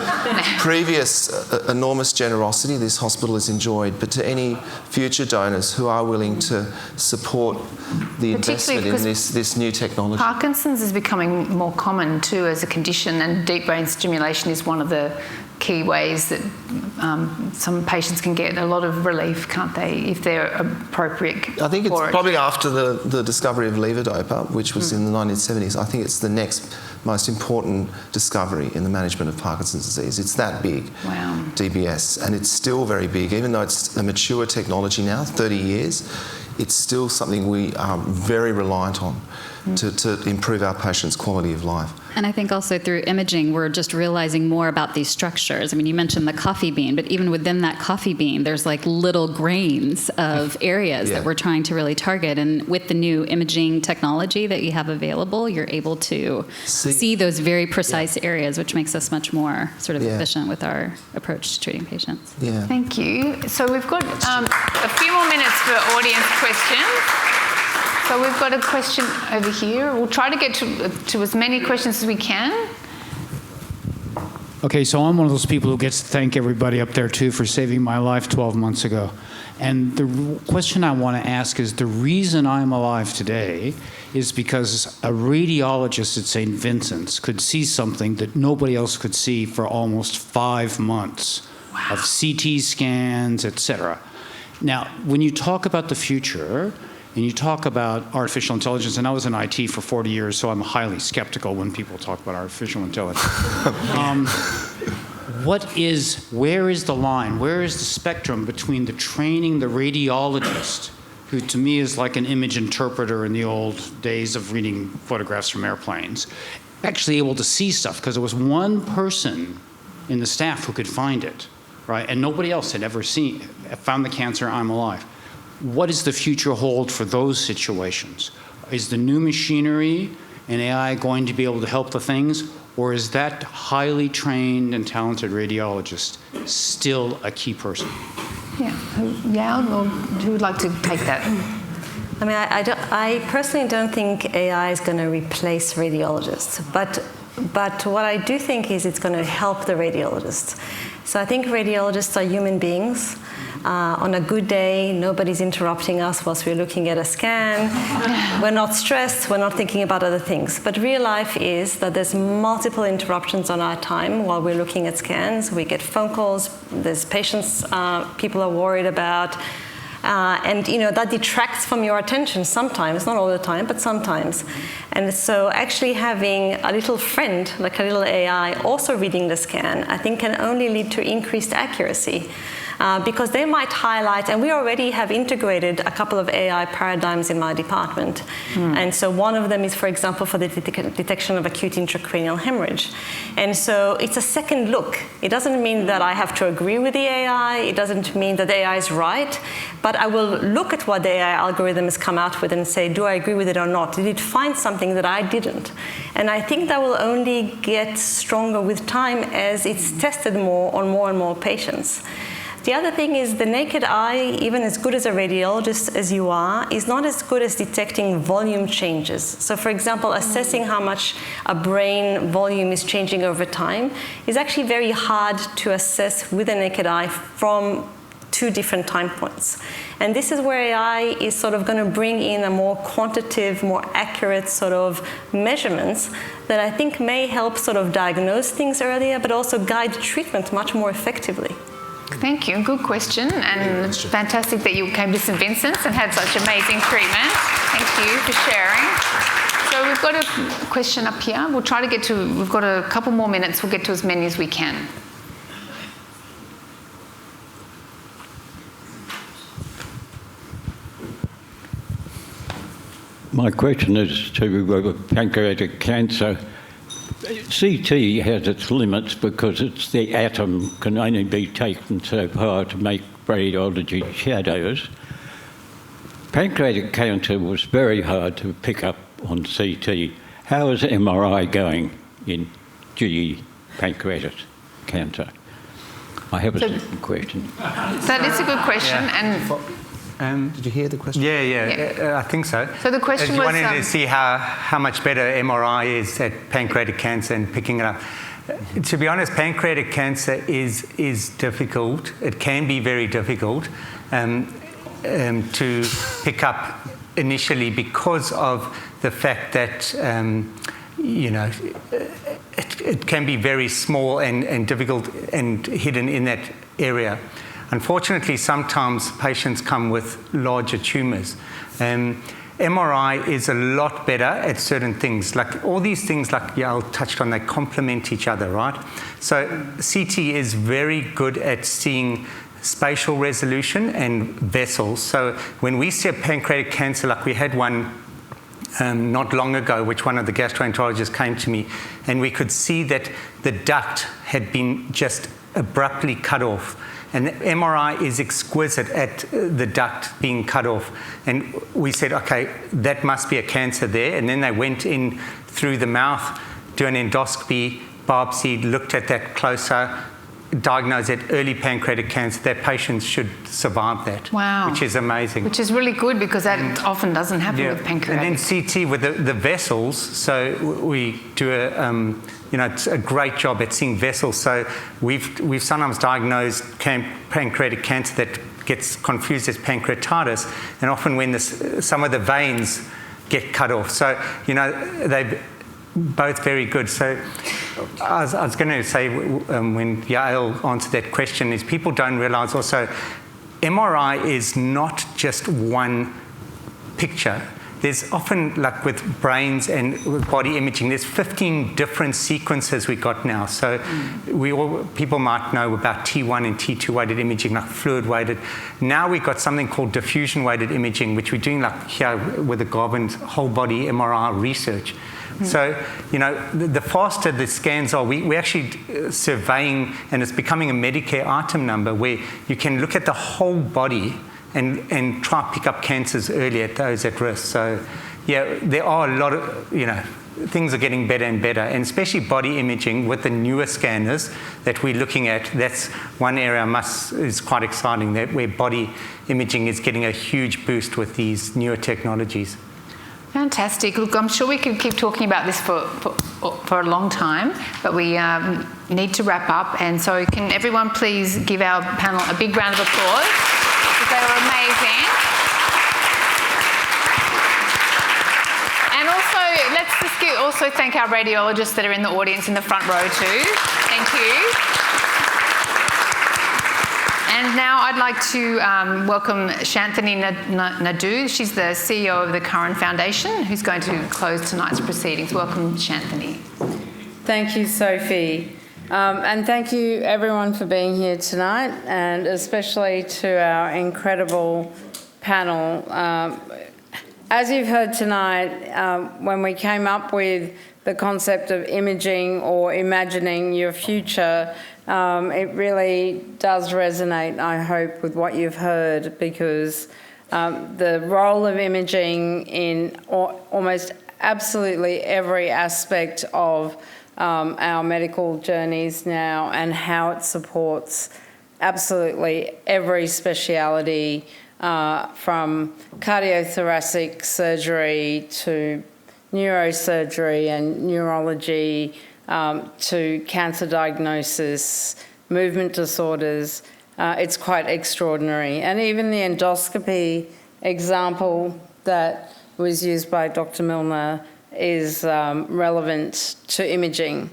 previous enormous generosity this hospital has enjoyed, but to any future donors who are willing to support the investment in this new technology. Parkinson's is becoming more common too as a condition, and deep brain stimulation is one of the key ways that some patients can get a lot of relief, can't they, if they're appropriate. I think it's probably after the discovery of levodopa, which was in the 1970s. I think it's the next most important discovery in the management of Parkinson's disease. It's that big, DBS, and it's still very big. Even though it's a mature technology now, 30 years, it's still something we are very reliant on to improve our patients' quality of life. And I think also through imaging, we're just realizing more about these structures. I mean, you mentioned the coffee bean, but even within that coffee bean, there's like little grains of areas that we're trying to really target. And with the new imaging technology that you have available, you're able to see those very precise areas, which makes us much more sort of efficient with our approach to treating patients. Yeah. Thank you. So we've got a few more minutes for audience questions. So we've got a question over here. We'll try to get to as many questions as we can. Okay, so I'm one of those people who gets to thank everybody up there too for saving my life 12 months ago. And the question I want to ask is, the reason I'm alive today is because a radiologist at St. Vincent's could see something that nobody else could see for almost 5 months of CT scans, etc. Now, when you talk about the future, and you talk about artificial intelligence, and I was in IT for 40 years, so I'm highly skeptical when people talk about artificial intelligence. Where is the line? Where is the spectrum between the training the radiologist, who to me is like an image interpreter in the old days of reading photographs from airplanes, actually able to see stuff, because there was one person in the staff who could find it, right? And nobody else had ever found the cancer, I'm alive. What does the future hold for those situations? Is the new machinery and AI going to be able to help the things, or is that highly trained and talented radiologist still a key person? Yeah, Yael, or who would like to take that? I mean, I personally don't think AI is going to replace radiologists, but what I do think is it's going to help the radiologists. So I think radiologists are human beings. On a good day, nobody's interrupting us whilst we're looking at a scan. We're not stressed, we're not thinking about other things. But real life is that there's multiple interruptions on our time while we're looking at scans. We get phone calls, there's patients people are worried about, and that detracts from your attention sometimes, not all the time, but sometimes. And so actually having a little friend, like a little AI, also reading the scan, I think can only lead to increased accuracy. Because they might highlight, and we already have integrated a couple of AI paradigms in my department. And so one of them is, for example, for the detection of acute intracranial hemorrhage. And so it's a second look. It doesn't mean that I have to agree with the AI. It doesn't mean that the AI is right. But I will look at what the AI algorithm has come out with and say, do I agree with it or not? Did it find something that I didn't? And I think that will only get stronger with time as it's tested more on more and more patients. The other thing is the naked eye, even as good as a radiologist as you are, is not as good as detecting volume changes. So for example, assessing how much a brain volume is changing over time is actually very hard to assess with a naked eye from 2 different time points. And this is where AI is sort of going to bring in a more quantitative, more accurate sort of measurements that I think may help sort of diagnose things earlier, but also guide treatment much more effectively. Thank you. Good question, and fantastic that you came to St Vincent's and had such amazing treatment. Thank you for sharing. So we've got a question up here. We'll try to get to, we've got a couple more minutes. We'll get to as many as we can. My question is to pancreatic cancer. CT has its limits because it's the atom can only be taken so far to make radiology shadows. Pancreatic cancer was very hard to pick up on CT. How is MRI going in GE pancreatic cancer? I have a second question. That is a good question. And did you hear the question? Yeah. I think so. So the question was... You wanted to see how much better MRI is at pancreatic cancer and picking it up. To be honest, pancreatic cancer is difficult. It can be very difficult to pick up initially because of the fact that it can be very small and difficult and hidden in that area. Unfortunately, sometimes patients come with larger tumours. MRI is a lot better at certain things. Like all these things, like Yael touched on, they complement each other, right? So CT is very good at seeing spatial resolution and vessels. So when we see a pancreatic cancer, like we had one not long ago, which one of the gastroenterologists came to me, and we could see that the duct had been just abruptly cut off. And the MRI is exquisite at the duct being cut off. And we said, okay, that must be a cancer there. And then they went in through the mouth, do an endoscopy, biopsy, looked at that closer, diagnosed at early pancreatic cancer, that patients should survive that. Wow. Which is amazing. Which is really good because that often doesn't happen with pancreatic. And then CT with the vessels, so we do it's a great job at seeing vessels. So we've sometimes diagnosed pancreatic cancer that gets confused as pancreatitis, and often when some of the veins get cut off. So, they're both very good. So I was going to say, when Yael answered that question, is people don't realise also MRI is not just one picture. There's often, like with brains and with body imaging, there's 15 different sequences we got now. So people might know about T1 and T2 weighted imaging, like fluid weighted. Now we've got something called diffusion weighted imaging, which we're doing like here with the Garvin's whole body MRI research. So, the faster the scans are, we're actually surveying, and it's becoming a Medicare item number where you can look at the whole body and try to pick up cancers early at those at risk. So, yeah, there are a lot of, things are getting better and better, and especially body imaging with the newer scanners that we're looking at. That's one area is quite exciting, where body imaging is getting a huge boost with these newer technologies. Fantastic. Look, I'm sure we could keep talking about this for a long time, but we need to wrap up. And so can everyone please give our panel a big round of applause, because they were amazing. And also, let's just also thank our radiologists that are in the audience in the front row too. Thank you. And now I'd like to welcome Shanthini Naidu. She's the CEO of the Curran Foundation, who's going to close tonight's proceedings. Welcome, Shanthini. Thank you, Sophie. And thank you, everyone, for being here tonight, and especially to our incredible panel. As you've heard tonight, when we came up with the concept of imaging or imagining your future, it really does resonate, I hope, with what you've heard, because the role of imaging in almost absolutely every aspect of our medical journeys now, and how it supports absolutely every speciality, from cardiothoracic surgery to neurosurgery and neurology, to cancer diagnosis, movement disorders. It's quite extraordinary. And even the endoscopy example that was used by Dr. Milner is relevant to imaging.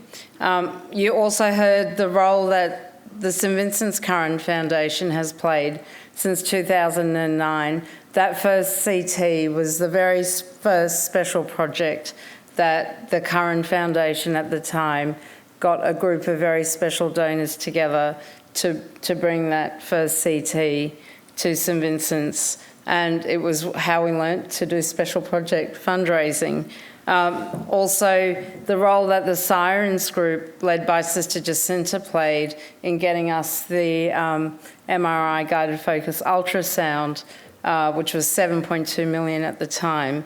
You also heard the role that the St Vincent's Curran Foundation has played since 2009. That first CT was the very first special project that the Curran Foundation at the time got a group of very special donors together to bring that first CT to St Vincent's. And it was how we learnt to do special project fundraising. Also, the role that the Sirens group, led by Sister Jacinta, played in getting us the MRI guided focus ultrasound, which was 7.2 million at the time.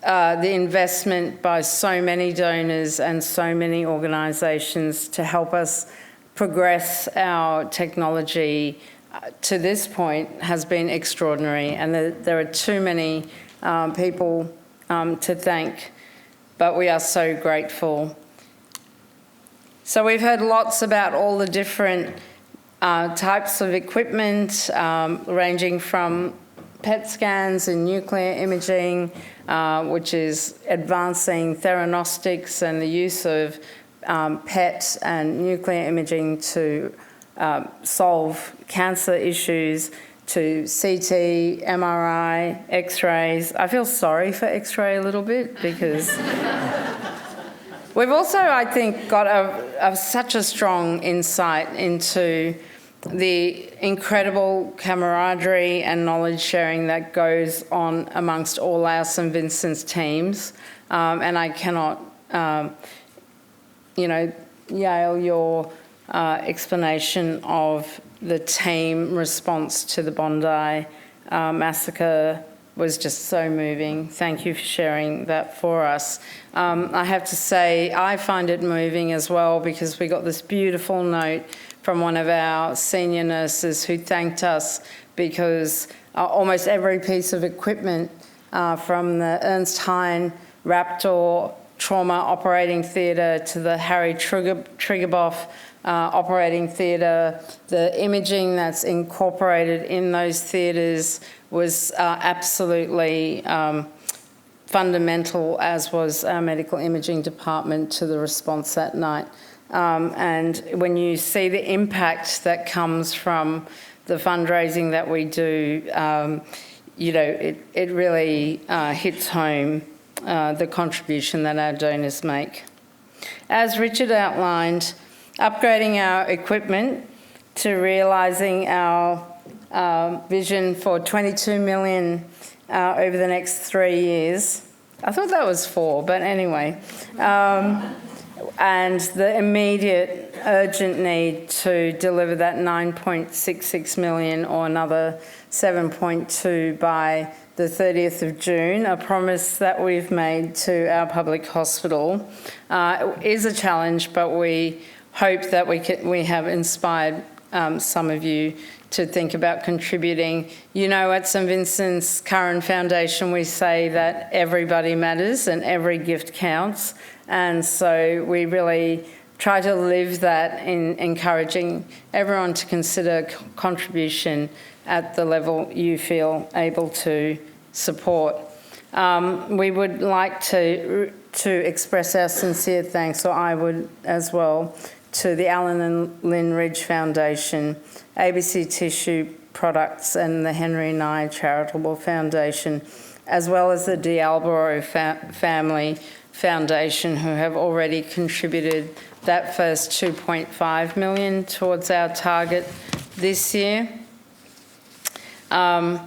The investment by so many donors and so many organisations to help us progress our technology to this point has been extraordinary, and there are too many people to thank, but we are so grateful. So we've heard lots about all the different types of equipment, ranging from PET scans and nuclear imaging, which is advancing theranostics and the use of PET and nuclear imaging to solve cancer issues, to CT, MRI, X-rays. I feel sorry for X-ray a little bit, because we've also, I think, got such a strong insight into the incredible camaraderie and knowledge sharing that goes on amongst all our St Vincent's teams. And I cannot, Yael, your explanation of the team response to the Bondi massacre was just so moving. Thank you for sharing that for us. I have to say, I find it moving as well, because we got this beautiful note from one of our senior nurses who thanked us because almost every piece of equipment from the Ernst Hein Raptor Trauma Operating Theatre to the Harry Triggerboff Operating Theatre, the imaging that's incorporated in those theatres was absolutely fundamental, as was our medical imaging department, to the response that night. And when you see the impact that comes from the fundraising that we do, it really hits home the contribution that our donors make. As Richard outlined, upgrading our equipment to realising our vision for 22 million over the next 3 years. I thought that was 4, but anyway. And the immediate urgent need to deliver that 9.66 million or another 7.2 by the 30th of June, a promise that we've made to our public hospital, is a challenge, but we hope that we have inspired some of you to think about contributing. You know, at St Vincent's Curran Foundation, we say that everybody matters and every gift counts. And so we really try to live that in encouraging everyone to consider contribution at the level you feel able to support. We would like to express our sincere thanks, or I would as well, to the Alan and Lynn Ridge Foundation, ABC Tissue Products and the Henry Nye Charitable Foundation, as well as the D'Albero Family Foundation, who have already contributed that first 2.5 million towards our target this year. I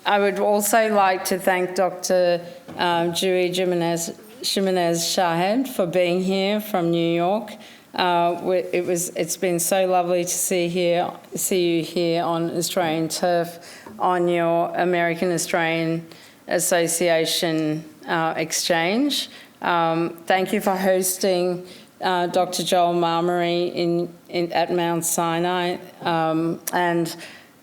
would also like to thank Dr. Dewey Jimenez Shahed for being here from New York. It's been so lovely to see you here on Australian turf on your American Australian Association exchange. Thank you for hosting Dr. Joel Marmary at Mount Sinai, and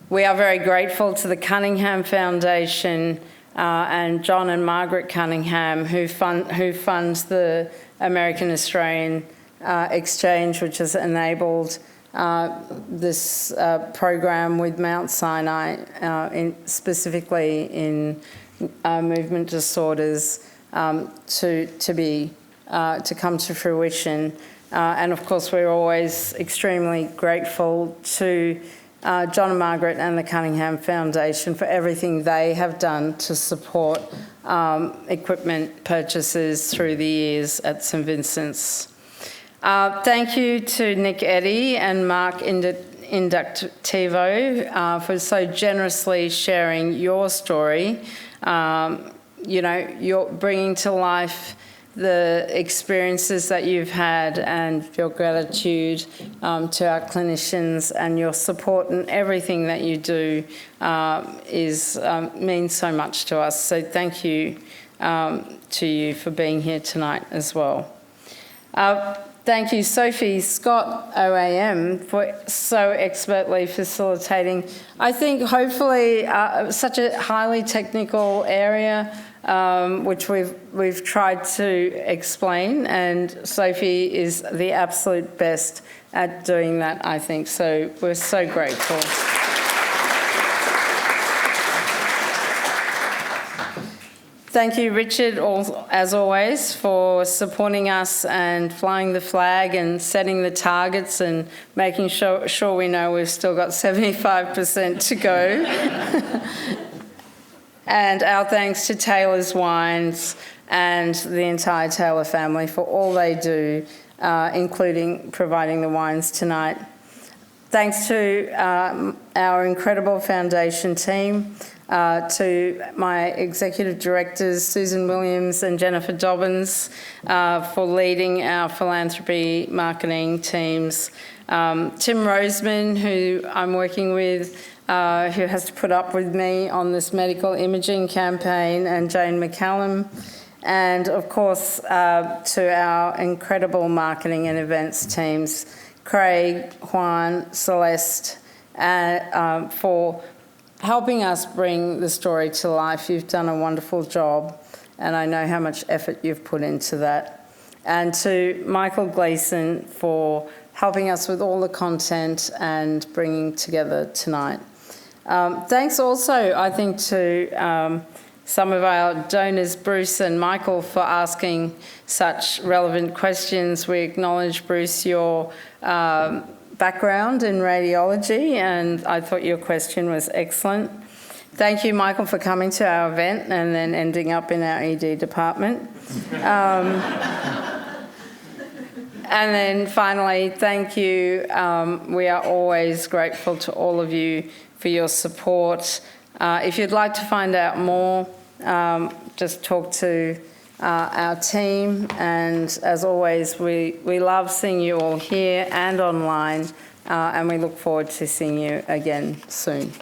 we are very grateful to the Cunningham Foundation and John and Margaret Cunningham, who funds the American Australian Exchange, which has enabled this program with Mount Sinai, specifically in movement disorders, to come to fruition. And of course, we're always extremely grateful to John and Margaret and the Cunningham Foundation for everything they have done to support equipment purchases through the years at St Vincent's. Thank you to Nick Eddy and Mark Inductivo for so generously sharing your story. You're bringing to life the experiences that you've had, and your gratitude to our clinicians, and your support in everything that you do means so much to us. So thank you to you for being here tonight as well. Thank you, Sophie Scott, OAM, for so expertly facilitating, I think, hopefully, such a highly technical area, which we've tried to explain, and Sophie is the absolute best at doing that, I think. So we're so grateful. Thank you, Richard, as always, for supporting us and flying the flag and setting the targets and making sure we know we've still got 75% to go. And our thanks to Taylor's Wines and the entire Taylor family for all they do, including providing the wines tonight. Thanks to our incredible foundation team, to my executive directors, Susan Williams and Jennifer Dobbins, for leading our philanthropy marketing teams. Tim Roseman, who I'm working with, who has to put up with me on this medical imaging campaign, and Jane McCallum. And of course, to our incredible marketing and events teams, Craig, Juan, Celeste, for helping us bring the story to life. You've done a wonderful job, and I know how much effort you've put into that. And to Michael Gleason for helping us with all the content and bringing together tonight. Thanks also, I think, to some of our donors, Bruce and Michael, for asking such relevant questions. We acknowledge, Bruce, your background in radiology, and I thought your question was excellent. Thank you, Michael, for coming to our event and then ending up in our ED department. And then finally, thank you. We are always grateful to all of you for your support. If you'd like to find out more, just talk to our team. And as always, we love seeing you all here and online, and we look forward to seeing you again soon.